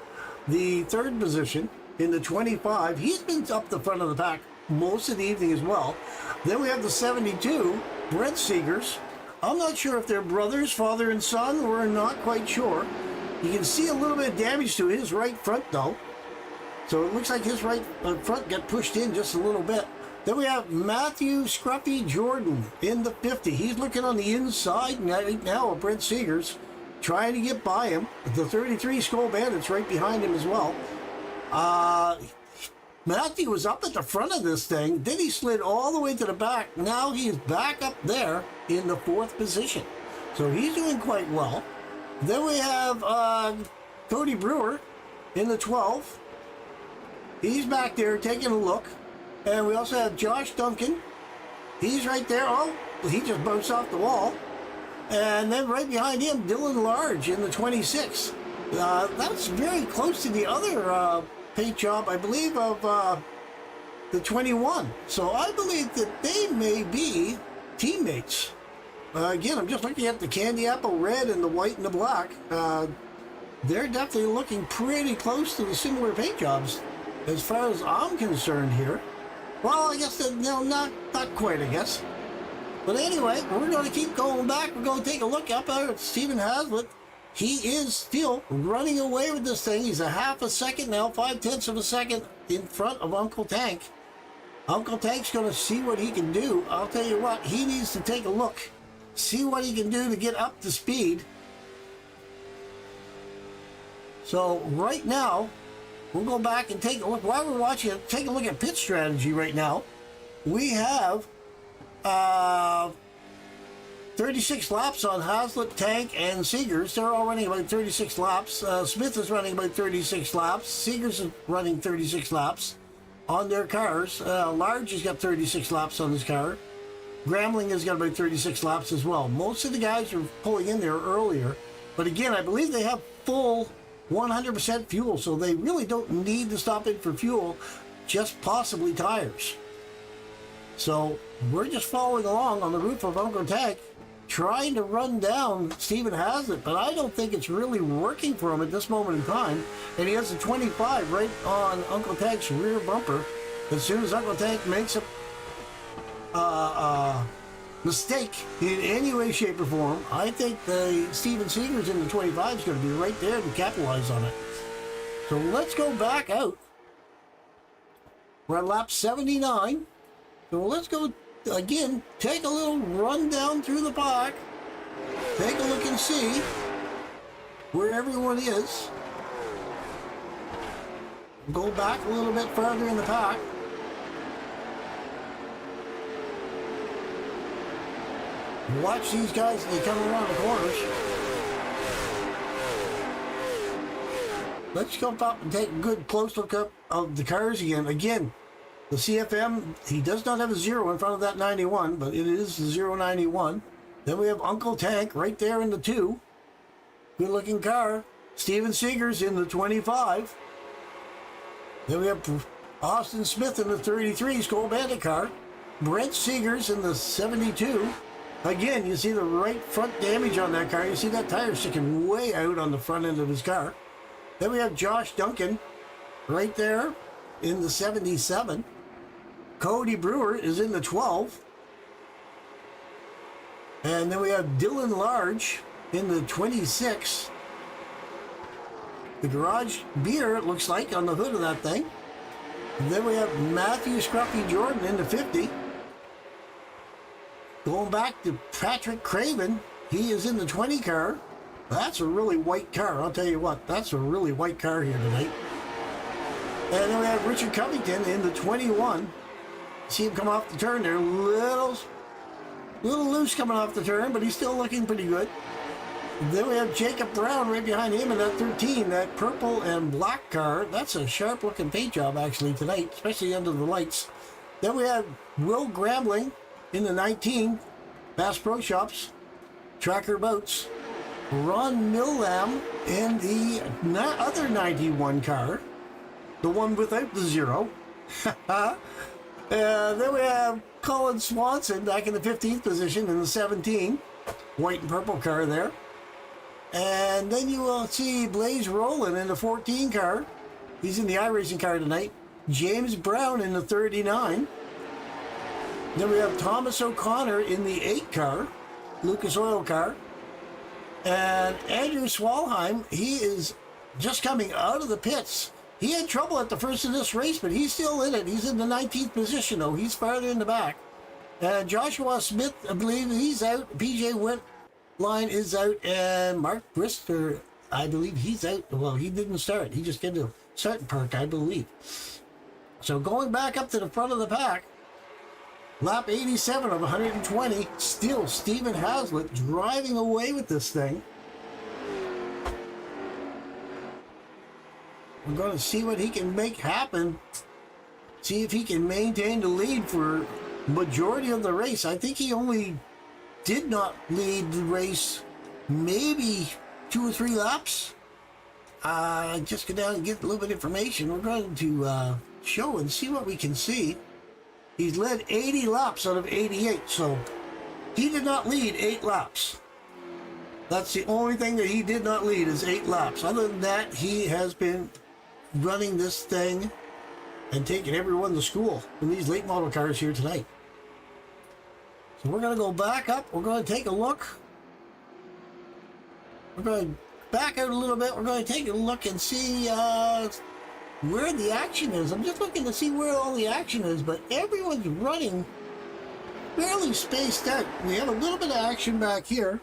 the third position in the 25. He's been up the front of the pack most of the evening as well. Then we have the 72, Brent Seegers. I'm not sure if they're brothers, father and son. We're not quite sure. You can see a little bit of damage to his right front though. So it looks like his right front got pushed in just a little bit. Then we have Matthew Scruffy Jordan in the 50. He's looking on the inside now of Brent Seegers, trying to get by him. The 33 Skull Bandits right behind him as well. Matthew was up at the front of this thing. Then he slid all the way to the back. Now he's back up there in the 4th position. So he's doing quite well. Then we have Cody Brewer in the 12. He's back there taking a look. And we also have Josh Duncan. He's right there. Oh, he just bounced off the wall. And then right behind him, Dylan Large in the 26. That's very close to the other paint job, I believe, of the 21. So I believe that they may be teammates. Again, I'm just looking at the candy apple red and the white and the black. They're definitely looking pretty close to the similar paint jobs as far as I'm concerned here. Well, I guess, no, not quite, I guess. But anyway, we're going to keep going back. We're going to take a look up there at Stephen Hazlitt. He is still running away with this thing. He's a half a second now, 0.5 of a second in front of Uncle Tank. Uncle Tank's going to see what he can do. I'll tell you what, he needs to take a look, see what he can do to get up to speed. So right now, we'll go back and take a look. While we're watching it, take a look at pit strategy right now. We have 36 laps on Hazlitt, Tank, and Seegers. They're all running about 36 laps. Smith is running about 36 laps. Seegers is running 36 laps on their cars. Large has got 36 laps on his car. Grambling has got about 36 laps as well. Most of the guys are pulling in there earlier. But again, I believe they have full 100% fuel, so they really don't need to stop in for fuel, just possibly tires. So we're just following along on the roof of Uncle Tank, trying to run down Stephen Hazlitt, but I don't think it's really working for him at this moment in time. And he has a 25 right on Uncle Tank's rear bumper. As soon as Uncle Tank makes a mistake in any way, shape, or form, I think the Steven Seegers in the 25 is going to be right there to capitalize on it. So let's go back out. We're at lap 79. So let's go again, take a little run down through the park, take a look and see where everyone is. Go back a little bit further in the park. Watch these guys as they come around the corners. Let's jump up and take a good close look up of the cars again. Again, the CFM, he does not have a 0 in front of that 91, but it is the 091. Then we have Uncle Tank right there in the 2. Good looking car. Steven Seegers in the 25. Then we have Austin Smith in the 33 Skull Bandit car. Brent Seegers in the 72. Again, you see the right front damage on that car. You see that tire sticking way out on the front end of his car. Then we have Josh Duncan right there in the 77. Cody Brewer is in the 12. And then we have Dylan Large in the 26. The garage beer, it looks like, on the hood of that thing. And then we have Matthew Scruffy Jordan in the 50. Going back to Patrick Craven, he is in the 20 car. That's a really white car. I'll tell you what, that's a really white car here tonight. And then we have Richard Covington in the 21. See him come off the turn there, little loose coming off the turn, but he's still looking pretty good. Then we have Jacob Brown right behind him in that 13, that purple and black car. That's a sharp looking paint job actually tonight, especially under the lights. Then we have Will Grambling in the 19, Bass Pro Shops, Tracker Boats. Ron Millam in the other 91 car, the one without the 0. Then we have Colin Swanson back in the 15th position in the 17, white and purple car there. And then you will see Blaze Rowland in the 14 car. He's in the iRacing car tonight. James Brown in the 39. Then we have Thomas O'Connor in the 8 car, Lucas Oil car. And Andrew Swalheim, he is just coming out of the pits. He had trouble at the first of this race, but he's still in it. He's in the 19th position, though. He's farther in the back. Joshua Smith, I believe he's out. PJ Wentline is out. And Mark Brister, I believe he's out. Well, he didn't start. He just did a starting park, I believe. So going back up to the front of the pack, lap 87 of 120, still Stephen Hazlitt driving away with this thing. We're going to see what he can make happen. See if he can maintain the lead for majority of the race. I think he only did not lead the race maybe 2 or 3 laps. Just go down and get a little bit of information. We're going to show and see what we can see. He's led 80 laps out of 88, so he did not lead 8 laps. That's the only thing that he did not lead is 8 laps. Other than that, he has been running this thing and taking everyone to school in these late model cars here tonight. So we're going to go back up. We're going to take a look. We're going to back out a little bit. We're going to take a look and see where the action is. I'm just looking to see where all the action is, but everyone's running fairly spaced out. We have a little bit of action back here.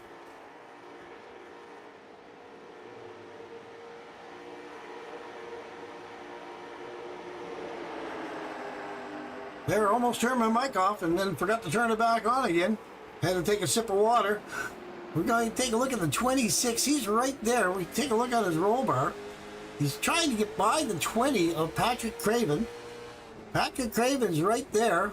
There, almost turned my mic off and then forgot to turn it back on again. Had to take a sip of water. We're going to take a look at the 26. He's right there. We take a look at his roll bar. He's trying to get by the 20 of Patrick Craven. Patrick Craven's right there.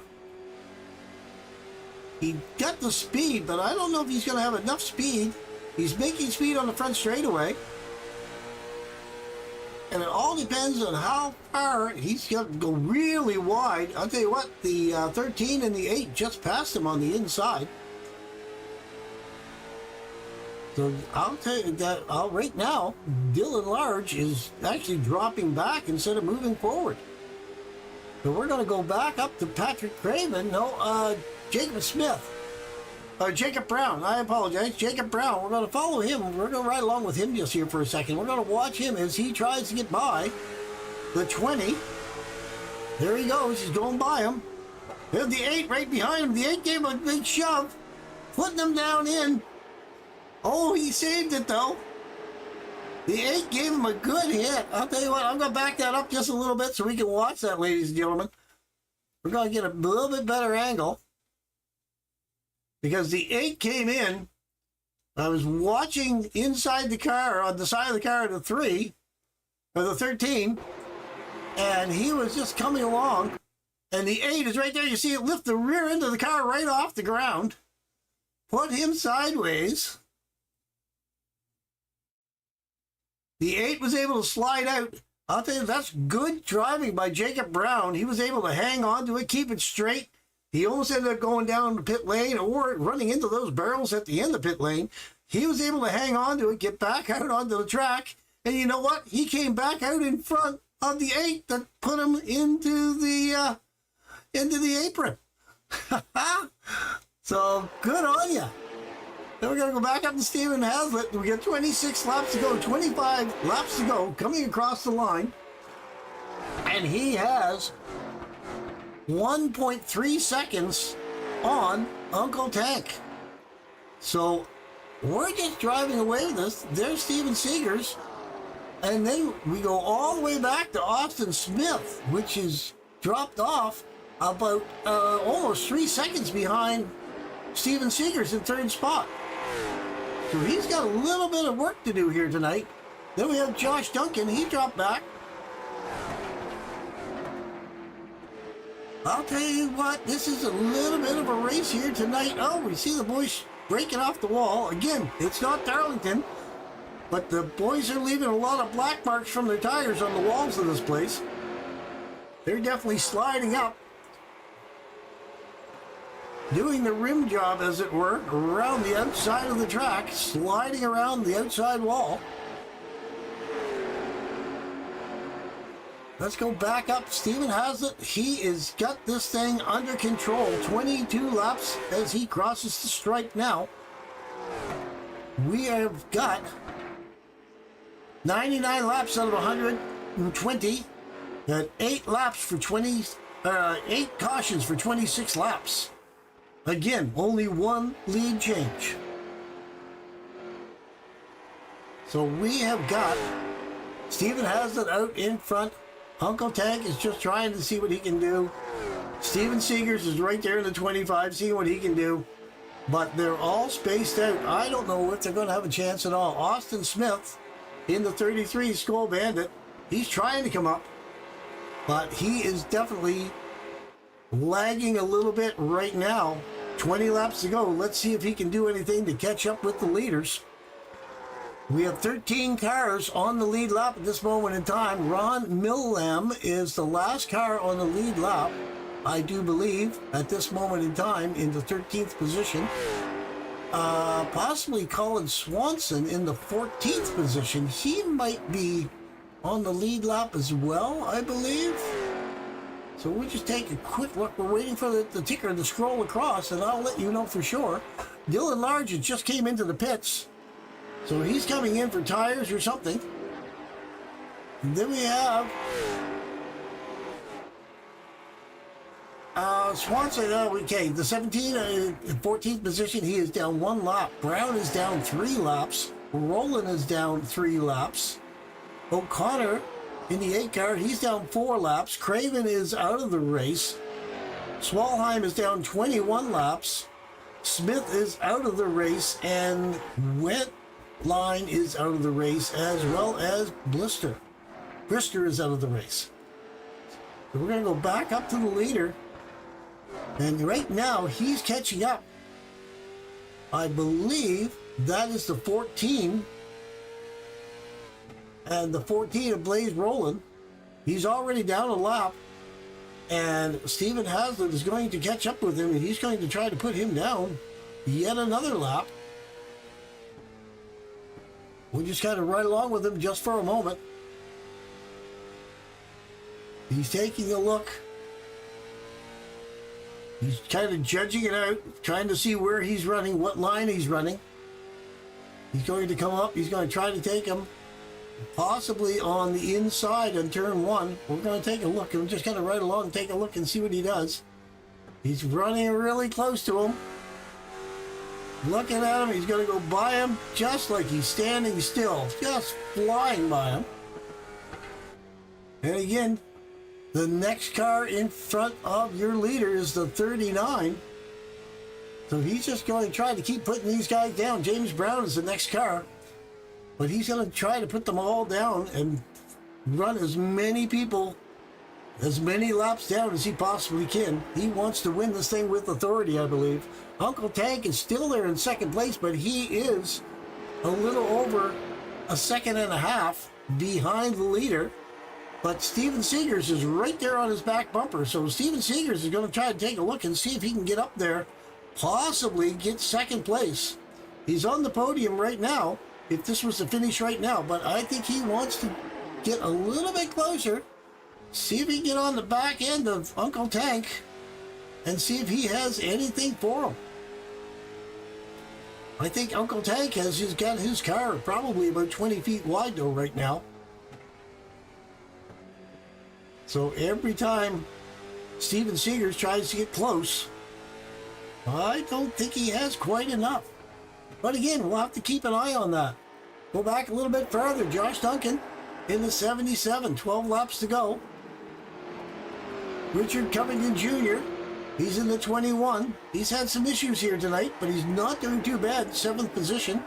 He got the speed, but I don't know if he's going to have enough speed. He's making speed on the front straightaway. And it all depends on how far he's got to go really wide. I'll tell you what, the 13 and the 8 just passed him on the inside. So I'll tell you that right now, Dylan Large is actually dropping back instead of moving forward. So we're going to go back up to Patrick Craven. No, Jacob Smith. Jacob Brown, I apologize. Jacob Brown, we're going to follow him. We're going to ride along with him just here for a second. We're going to watch him as he tries to get by the 20. There he goes. He's going by him. There's the 8 right behind him. The 8 gave him a big shove, putting him down in. Oh, he saved it, though. The 8 gave him a good hit. I'll tell you what, I'm going to back that up just a little bit so we can watch that, ladies and gentlemen. We're going to get a little bit better angle. Because the 8 came in, I was watching inside the car, on the side of the car, the 3, or the 13, and he was just coming along, and the 8 is right there. You see it lift the rear end of the car right off the ground, put him sideways. The 8 was able to slide out. I'll tell you, that's good driving by Jacob Brown. He was able to hang on to it, keep it straight. He almost ended up going down the pit lane or running into those barrels at the end of the pit lane. He was able to hang on to it, get back out onto the track. And you know what? He came back out in front of the 8 that put him into the apron. So good on you. Then we're going to go back up to Stephen Hazlitt. We got 26 laps to go, 25 laps to go, coming across the line. And he has 1.3 seconds on Uncle Tank. So we're just driving away with this. There's Steven Seegers. And then we go all the way back to Austin Smith, which is dropped off about almost 3 seconds behind Steven Seegers in third spot. So he's got a little bit of work to do here tonight. Then we have Josh Duncan. He dropped back. I'll tell you what, this is a little bit of a race here tonight. Oh, we see the boys breaking off the wall. Again, it's not Darlington. But the boys are leaving a lot of black marks from their tires on the walls of this place. They're definitely sliding up. Doing the rim job, as it were, around the outside of the track, sliding around the outside wall. Let's go back up. Steven has it. He has got this thing under control. 22 laps as he crosses the stripe now. We have got 99 laps out of 120, and 8 laps for 8 cautions for 26 laps. Again, only one lead change. So we have got Steven has it out in front. Uncle Tank is just trying to see what he can do. Steven Seegers is right there in the 25, seeing what he can do. But they're all spaced out. I don't know if they're going to have a chance at all. Austin Smith in the 33 Skull Bandit. He's trying to come up, but he is definitely lagging a little bit right now. 20 laps to go. Let's see if he can do anything to catch up with the leaders. We have 13 cars on the lead lap at this moment in time. Ron Millam is the last car on the lead lap, I do believe, at this moment in time, in the 13th position. Possibly Colin Swanson in the 14th position. He might be on the lead lap as well, I believe. So we'll just take a quick look. We're waiting for the ticker to scroll across, and I'll let you know for sure. Dylan Large just came into the pits, so he's coming in for tires or something. And then we have Swanson. Okay, the 14th position, he is down 1 lap. Brown is down 3 laps. Rowland is down 3 laps. O'Connor in the 8 car, he's down 4 laps. Craven is out of the race. Swalheim is down 21 laps. Smith is out of the race, and Wentline is out of the race, as well as Blister. Brister is out of the race. So we're going to go back up to the leader. And right now, he's catching up. I believe that is the 14. And the 14 of Blaze Rowland. He's already down a lap. And Stephen Hazlitt is going to catch up with him, and he's going to try to put him down yet another lap. We'll just kind of ride along with him just for a moment. He's taking a look. He's kind of judging it out, trying to see where he's running, what line he's running. He's going to come up. He's going to try to take him possibly on the inside on turn 1. We're going to take a look. We're just going to ride along and take a look and see what he does. He's running really close to him. Looking at him. He's going to go by him just like he's standing still. Just flying by him. And again, the next car in front of your leader is the 39. So he's just going to try to keep putting these guys down. James Brown is the next car. But he's going to try to put them all down and run as many people, as many laps down as he possibly can. He wants to win this thing with authority, I believe. Uncle Tank is still there in second place, but he is a little over a second and a half behind the leader. But Steven Seegers is right there on his back bumper. So Steven Seegers is going to try to take a look and see if he can get up there, possibly get second place. He's on the podium right now, if this was the finish right now. But I think he wants to get a little bit closer, see if he can get on the back end of Uncle Tank, and see if he has anything for him. I think Uncle Tank has got his car probably about 20 feet wide though right now. So every time Steven Seegers tries to get close, I don't think he has quite enough. But again, we'll have to keep an eye on that. Go back a little bit further. Josh Duncan in the 77, 12 laps to go. Richard Covington Jr., he's in the 21. He's had some issues here tonight, but he's not doing too bad. 7th position.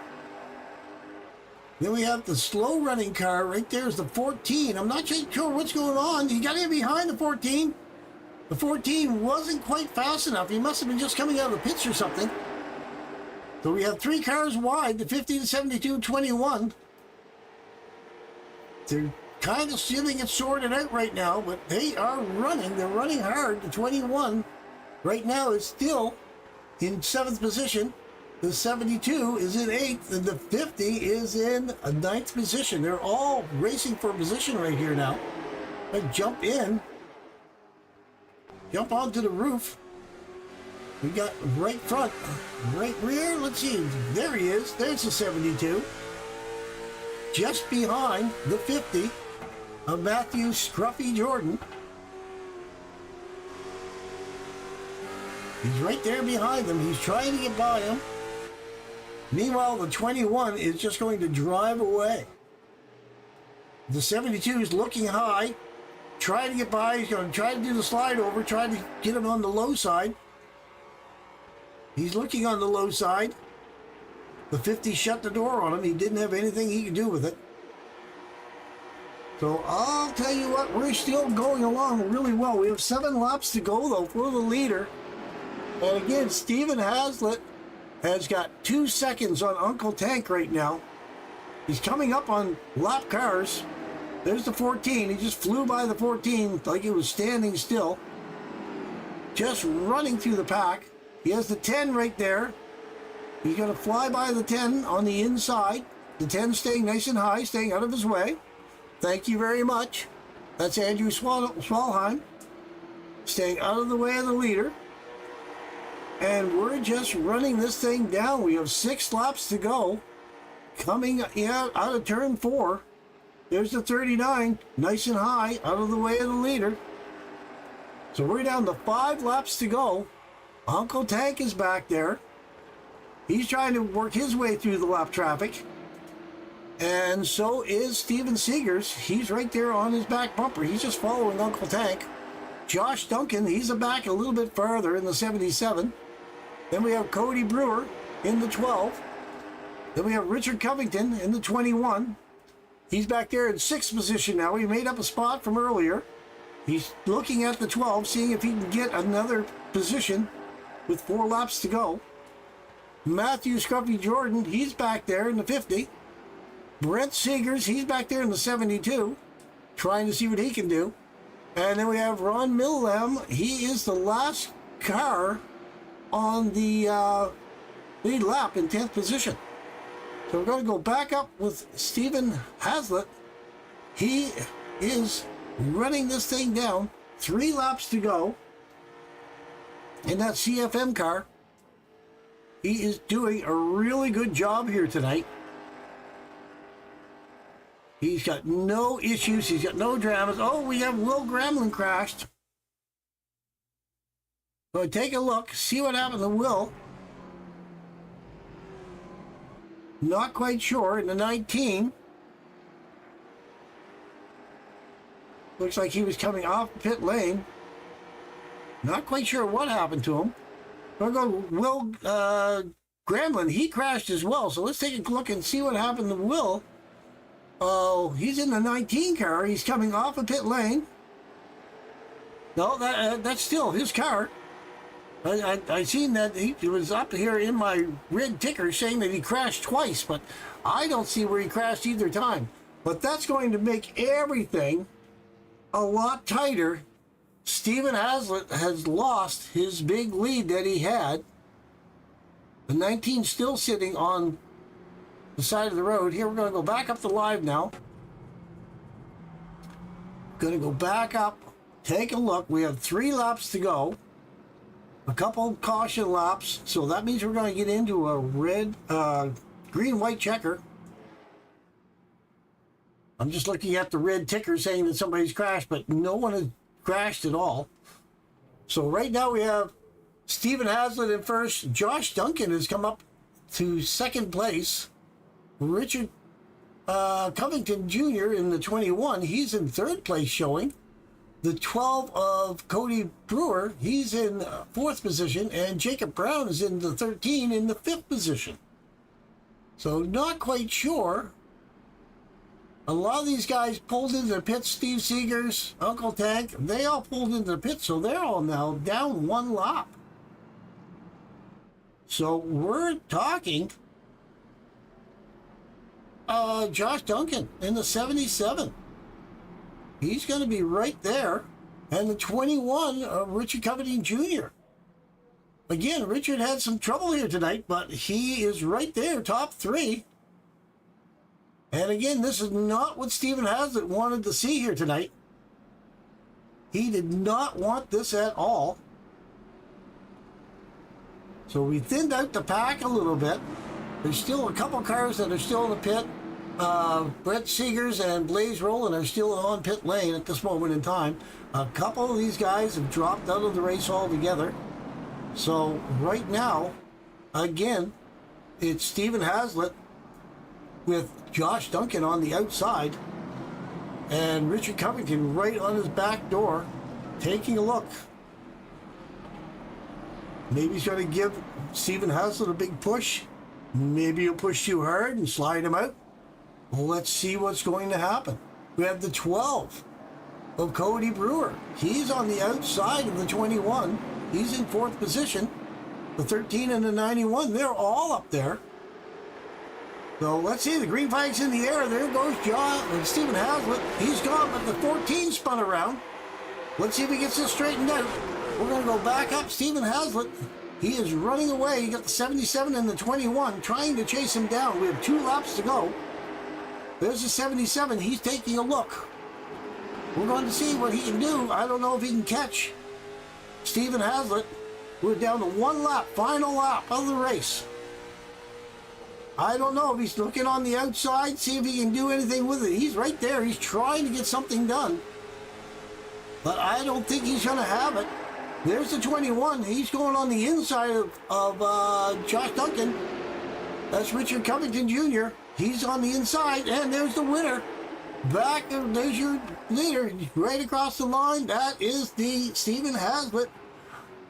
Then we have the slow running car. Right there is the 14. I'm not sure what's going on. He got in behind the 14. The 14 wasn't quite fast enough. He must have been just coming out of the pits or something. So we have 3 cars wide, the 50, the 72, 21. They're kind of getting it sorted out right now, but they are running. They're running hard. The 21 right now is still in 7th position. The 72 is in 8th, and the 50 is in a 9th position. They're all racing for a position right here now. I jump in, jump onto the roof. We got right front, right rear. Let's see. There he is. There's the 72. Just behind the 50 of Matthew Scruffy Jordan. He's right there behind them. He's trying to get by him. Meanwhile, the 21 is just going to drive away. The 72 is looking high, trying to get by. He's going to try to do the slide over, try to get him on the low side. He's looking on the low side. The 50 shut the door on him. He didn't have anything he could do with it. So I'll tell you what, we're still going along really well. We have 7 laps to go, though, for the leader. And again, Stephen Haslett has got 2 seconds on Uncle Tank right now. He's coming up on lap cars. There's the 14. He just flew by the 14 like he was standing still. Just running through the pack. He has the 10 right there. He's going to fly by the 10 on the inside. The 10 staying nice and high, staying out of his way. Thank you very much. That's Andrew Swalheim. Staying out of the way of the leader. And we're just running this thing down. We have 6 laps to go. Coming out of turn 4. There's the 39. Nice and high, out of the way of the leader. So we're down to 5 laps to go. Uncle Tank is back there. He's trying to work his way through the lap traffic. And so is Steven Seegers. He's right there on his back bumper. He's just following Uncle Tank. Josh Duncan, he's back a little bit farther in the 77. Then we have Cody Brewer in the 12. Then we have Richard Covington in the 21. He's back there in 6th position now. He made up a spot from earlier. He's looking at the 12, seeing if he can get another position with 4 laps to go. Matthew Scruffy Jordan, he's back there in the 50. Brent Seegers, he's back there in the 72, trying to see what he can do. And then we have Ron Millham. He is the last car on the lead lap in 10th position. So we're going to go back up with Stephen Haslett. He is running this thing down. 3 laps to go in that CFM car. He is doing a really good job here tonight. He's got no issues. He's got no dramas. Oh, we have Will Gramlin crashed. So take a look, see what happened to Will. Not quite sure. In the 19. Looks like he was coming off pit lane. Not quite sure what happened to him. We'll go Will Gramlin. He crashed as well. So let's take a look and see what happened to Will. Oh, he's in the 19 car. He's coming off a pit lane. No, that's still his car. I seen that he was up here in my red ticker saying that he crashed twice, but I don't see where he crashed either time. But that's going to make everything a lot tighter. Stephen Haslett has lost his big lead that he had. The 19 still sitting on the side of the road. Here, we're going to go back up the live now. Going to go back up, take a look. We have 3 laps to go. A couple caution laps. So that means we're going to get into a red, green-white checker. I'm just looking at the red ticker saying that somebody's crashed, but no one has crashed at all. So right now we have Stephen Hazlitt in first. Josh Duncan has come up to second place. Richard Covington Jr. in the 21. He's in third place showing. The 12 of Cody Brewer, he's in fourth position. And Jacob Brown is in the 13 in the fifth position. So not quite sure. A lot of these guys pulled into the pits. Steve Seegers, Uncle Tank, they all pulled into the pits. So they're all now down one lap. So we're talking Josh Duncan in the 77. He's going to be right there. And the 21 of Richard Covington Jr. Again, Richard had some trouble here tonight, but he is right there, top three. And again, this is not what Stephen Hazlitt wanted to see here tonight. He did not want this at all. So we thinned out the pack a little bit. There's still a couple cars that are still in the pit. Brett Seegers and Blaze Rowland are still on pit lane at this moment in time. A couple of these guys have dropped out of the race altogether. So right now, again, it's Stephen Hazlitt with Josh Duncan on the outside and Richard Covington right on his back door taking a look. Maybe he's going to give Stephen Hazlitt a big push. Maybe he'll push too hard and slide him out. Well, let's see what's going to happen. We have the 12 of Cody Brewer. He's on the outside of the 21. He's in fourth position. The 13 and the 91, they're all up there. So let's see, the green flag's in the air. There goes John and Stephen Hazlitt. He's gone, but the 14 spun around. Let's see if he gets this straightened out. We're going to go back up. Stephen Hazlitt, he is running away. He got the 77 and the 21, trying to chase him down. We have 2 laps to go. There's the 77. He's taking a look. We're going to see what he can do. I don't know if he can catch Stephen Hazlitt. We're down to 1 lap, final lap of the race. I don't know if he's looking on the outside, see if he can do anything with it. He's right there. He's trying to get something done. But I don't think he's going to have it. There's the 21. He's going on the inside of Josh Duncan. That's Richard Covington Jr. He's on the inside, and there's the winner. Back, there's your leader right across the line. That is the Stephen Hazlitt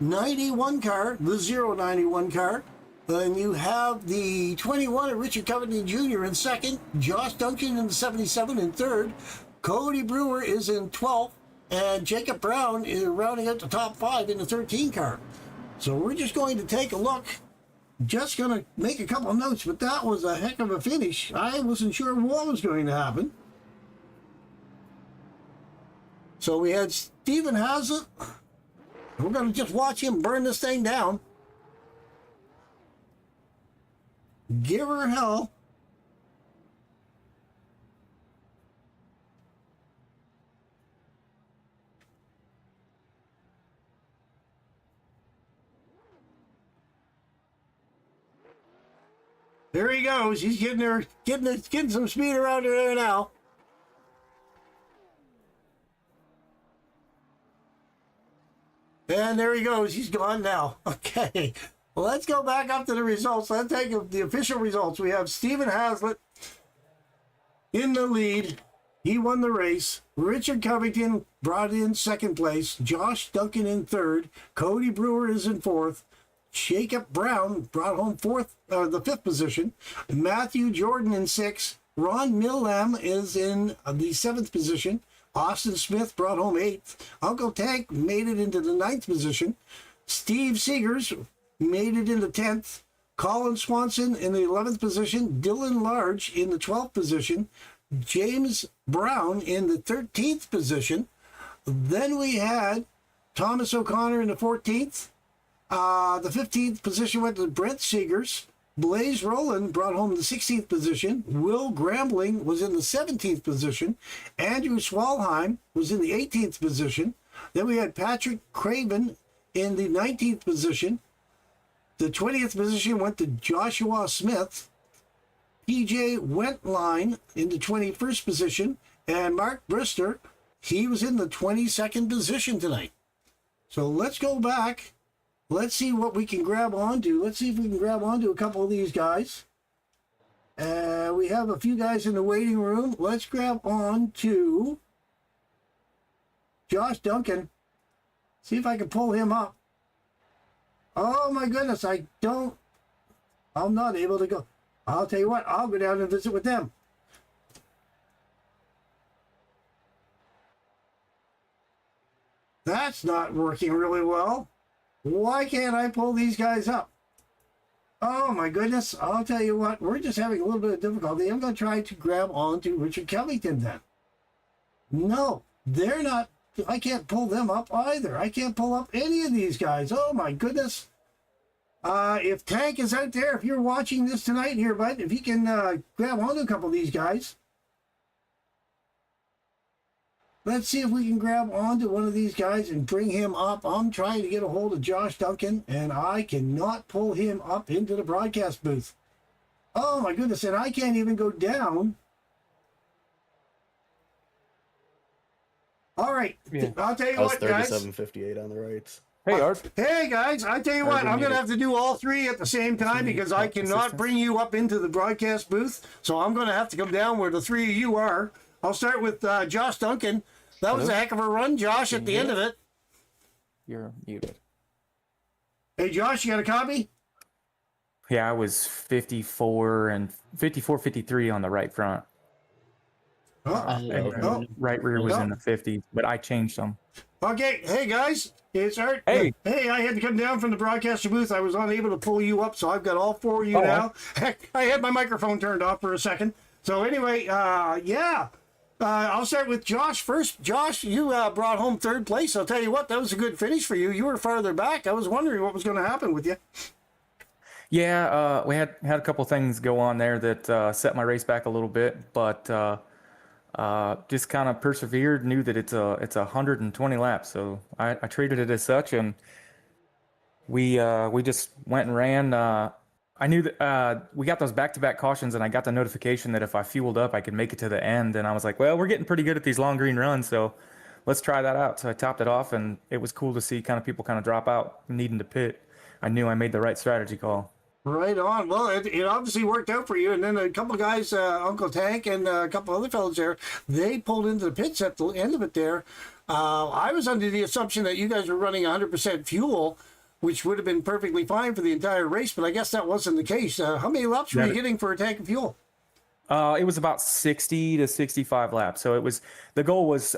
91 car, the 091 car. Then you have the 21 of Richard Covington Jr. in second, Josh Duncan in the 77 in third, Cody Brewer is in 12th, and Jacob Brown is rounding out the top 5 in the 13 car. So we're just going to take a look. Just going to make a couple of notes, but that was a heck of a finish. I wasn't sure what was going to happen. So we had Stephen Hazlitt. We're going to just watch him burn this thing down. Give her hell. There he goes. He's getting some speed around there now. And there he goes. He's gone now. Okay. Well, let's go back up to the results. Let's take the official results. We have Stephen Hazlitt in the lead. He won the race. Richard Covington brought in second place. Josh Duncan in third. Cody Brewer is in fourth. Jacob Brown brought home the fifth position. Matthew Jordan in sixth. Ron Millam is in the seventh position. Austin Smith brought home eighth. Uncle Tank made it into the ninth position. Steve Seegers made it into 10th. Colin Swanson in the 11th position. Dylan Large in the 12th position. James Brown in the 13th position. Then we had Thomas O'Connor in the 14th. The 15th position went to Brent Seegers. Blaze Rowland brought home the 16th position. Will Grambling was in the 17th position. Andrew Swalheim was in the 18th position. Then we had Patrick Craven in the 19th position. The 20th position went to Joshua Smith. PJ Wentline in the 21st position. And Mark Brister, he was in the 22nd position tonight. So let's go back Let's see what we can grab onto. Let's see if we can grab onto a couple of these guys. We have a few guys in the waiting room. Let's grab on to Josh Duncan. See if I can pull him up. Oh my goodness, I'm not able to go. I'll tell you what, I'll go down and visit with them. That's not working really well. Why can't I pull these guys up? Oh my goodness, I'll tell you what, we're just having a little bit of difficulty. I'm going to try to grab onto Richard Covington then. No, they're not. I can't pull them up either. I can't pull up any of these guys. Oh my goodness. If Tank is out there, if you're watching this tonight here, bud, if you can grab onto a couple of these guys. Let's see if we can grab onto one of these guys and bring him up. I'm trying to get a hold of Josh Duncan, and I cannot pull him up into the broadcast booth. Oh my goodness, and I can't even go down. All right, yeah. I'll tell you what, guys. 37.58 on the rights. Hey, Art. Hey, guys, I tell you what, I'm going to have to do all three at the same time because I cannot bring you up into the broadcast booth. So I'm going to have to come down where the three of you are. I'll start with Josh Duncan. That was a heck of a run, Josh, at the end of it. You're muted. Hey, Josh, you got a copy? Yeah, I was 54, 53 on the right front. Right rear was in the 50s, but I changed them. Okay, hey guys, it's Art. Hey, I had to come down from the broadcaster booth. I was unable to pull you up, so I've got all four of you now. Heck, I had my microphone turned off for a second. So anyway, I'll start with Josh first. Josh, you brought home third place. I'll tell you what, that was a good finish for you. You were farther back. I was wondering what was going to happen with you. Yeah, we had a couple things go on there that set my race back a little bit, but just kind of persevered. Knew that it's 120 laps, so I treated it as such, and we just went and ran. I knew that we got those back-to-back cautions, and I got the notification that if I fueled up, I could make it to the end. And I was like, well, we're getting pretty good at these long green runs, so let's try that out. So I topped it off, and it was cool to see kind of people kind of drop out, needing to pit. I knew I made the right strategy call. Right on. Well, it obviously worked out for you. And then a couple of guys, Uncle Tank and a couple other fellows there, they pulled into the pits at the end of it there. I was under the assumption that you guys were running 100% fuel, which would have been perfectly fine for the entire race, but I guess that wasn't the case. How many laps were you getting for a tank of fuel? It was about 60 to 65 laps. So the goal was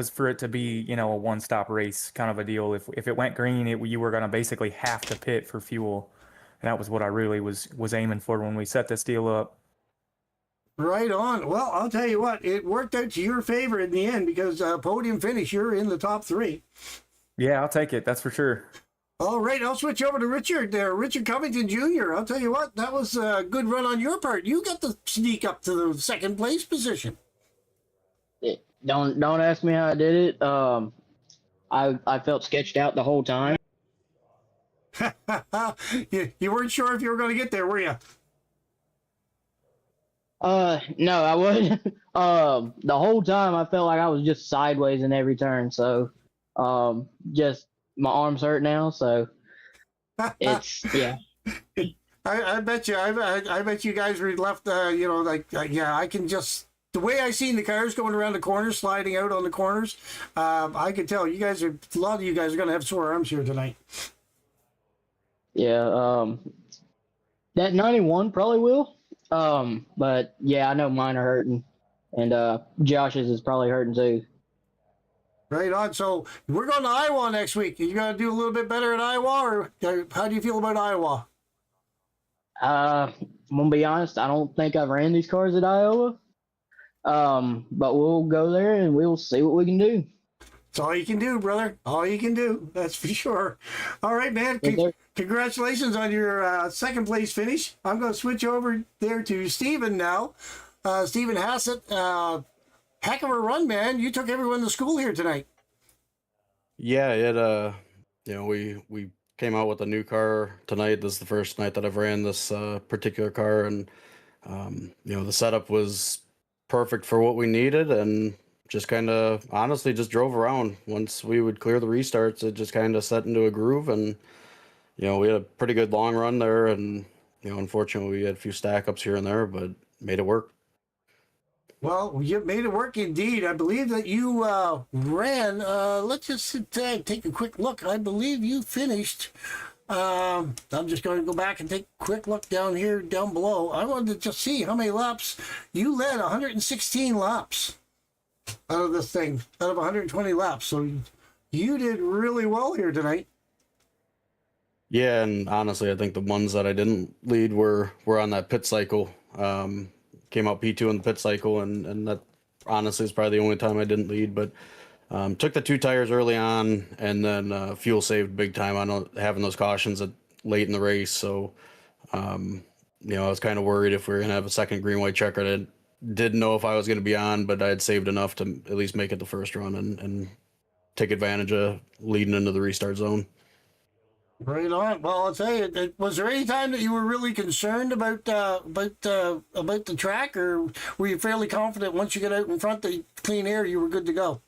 for it to be, a one-stop race kind of a deal. If it went green, you were going to basically have to pit for fuel. And that was what I really was aiming for when we set this deal up. Right on. Well, I'll tell you what, it worked out to your favor in the end because podium finish, you're in the top three. Yeah, I'll take it. That's for sure. All right, I'll switch over to Richard there. Richard Covington Jr. I'll tell you what, that was a good run on your part. You got to sneak up to the second place position. Don't ask me how I did it. I felt sketched out the whole time. You weren't sure if you were going to get there, were you? No, I wasn't. The whole time I felt like I was just sideways in every turn. So, just my arms hurt now. So it's yeah. I bet you. I bet you guys were left. I can just. The way I seen the cars going around the corners, sliding out on the corners, I could tell a lot of you guys are going to have sore arms here tonight. Yeah, that 91 probably will. But yeah, I know mine are hurting, and Josh's is probably hurting too. Right on. So we're going to Iowa next week. You going to do a little bit better at Iowa, or how do you feel about Iowa? I'm gonna be honest. I don't think I've ran these cars at Iowa. But we'll go there and we'll see what we can do. It's all you can do, brother. All you can do. That's for sure. All right, man. Congratulations on your second place finish. I'm going to switch over there to Stephen now. Stephen Hassett. Heck of a run, man. You took everyone to school here tonight. Yeah, we came out with a new car tonight. This is the first night that I've ran this particular car, and the setup was perfect for what we needed, and just kind of honestly just drove around. Once we would clear the restarts, it just kind of set into a groove, and we had a pretty good long run there, and unfortunately we had a few stack ups here and there, but made it work. Well, you made it work indeed. I believe that you ran. Let's just take a quick look. I believe you finished. I'm just going to go back and take a quick look down here, down below. I wanted to just see how many laps you led. 116 laps out of this thing, out of 120 laps. So you did really well here tonight. Yeah, and honestly, I think the ones that I didn't lead were on that pit cycle. Came out P2 in the pit cycle, and that honestly is probably the only time I didn't lead. But took the 2 tires early on, and then fuel saved big time on having those cautions late in the race. So, I was kind of worried if we were going to have a second green-white checker. I didn't know if I was going to be on, but I had saved enough to at least make it the first run and take advantage of leading into the restart zone. Right on. Well, I'll tell you, was there any time that you were really concerned about the track, or were you fairly confident once you get out in front the clean air, you were good to go?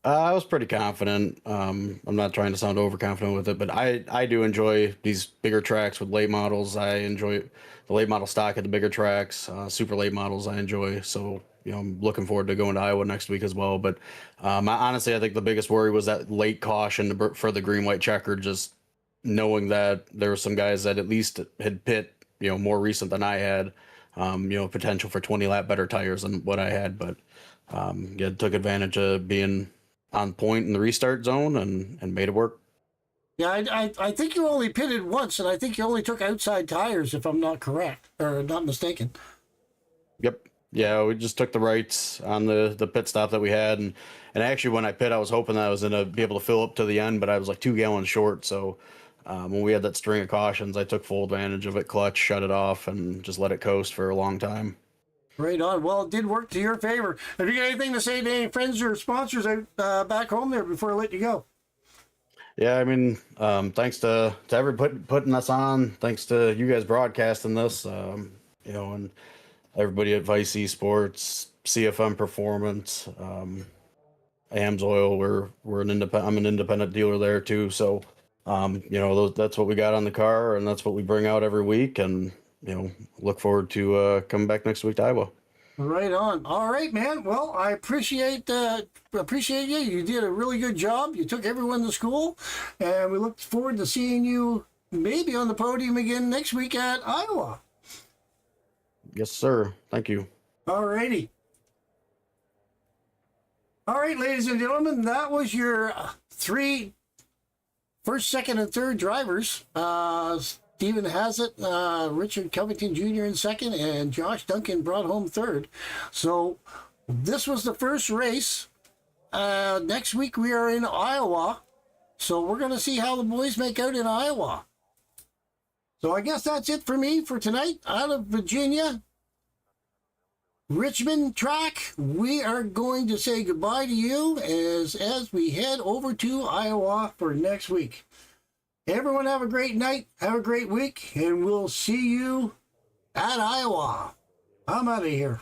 I was pretty confident. I'm not trying to sound overconfident with it, but I do enjoy these bigger tracks with late models. I enjoy the late model stock at the bigger tracks. Super late models I enjoy. So, I'm looking forward to going to Iowa next week as well. But honestly, I think the biggest worry was that late caution for the green-white checker, just knowing that there were some guys that at least had pit, more recent than I had, potential for 20-lap better tires than what I had. But took advantage of being on point in the restart zone and made it work. Yeah, I think you only pitted once, and I think you only took outside tires, if I'm not correct, or not mistaken. Yep. Yeah, we just took the rights on the pit stop that we had, and actually when I pit, I was hoping that I was gonna be able to fill up to the end, but I was like 2 gallons short. So when we had that string of cautions, I took full advantage of it, clutch, shut it off, and just let it coast for a long time. Right on. Well, it did work to your favor. Have you got anything to say to any friends or sponsors out back home there before I let you go? Yeah, I mean, thanks to everybody putting us on. Thanks to you guys broadcasting this, and everybody at Vice Esports, CFM Performance, AMSOIL. We're an independent. I'm an independent dealer there too. So, that's what we got on the car, and that's what we bring out every week. And look forward to coming back next week to Iowa. Right on. All right, man. Well, I appreciate you. You did a really good job. You took everyone to school, and we look forward to seeing you maybe on the podium again next week at Iowa. Yes, sir. Thank you. All righty. All right, ladies and gentlemen, that was your 3 first, second, and third drivers. Stephen Hassett, Richard Covington Jr. in second, and Josh Duncan brought home third. So this was the first race. Next week we are in Iowa. So we're going to see how the boys make out in Iowa. So I guess that's it for me for tonight. Out of Virginia, Richmond track, we are going to say goodbye to you as we head over to Iowa for next week. Everyone have a great night, have a great week, and we'll see you at Iowa. I'm out of here.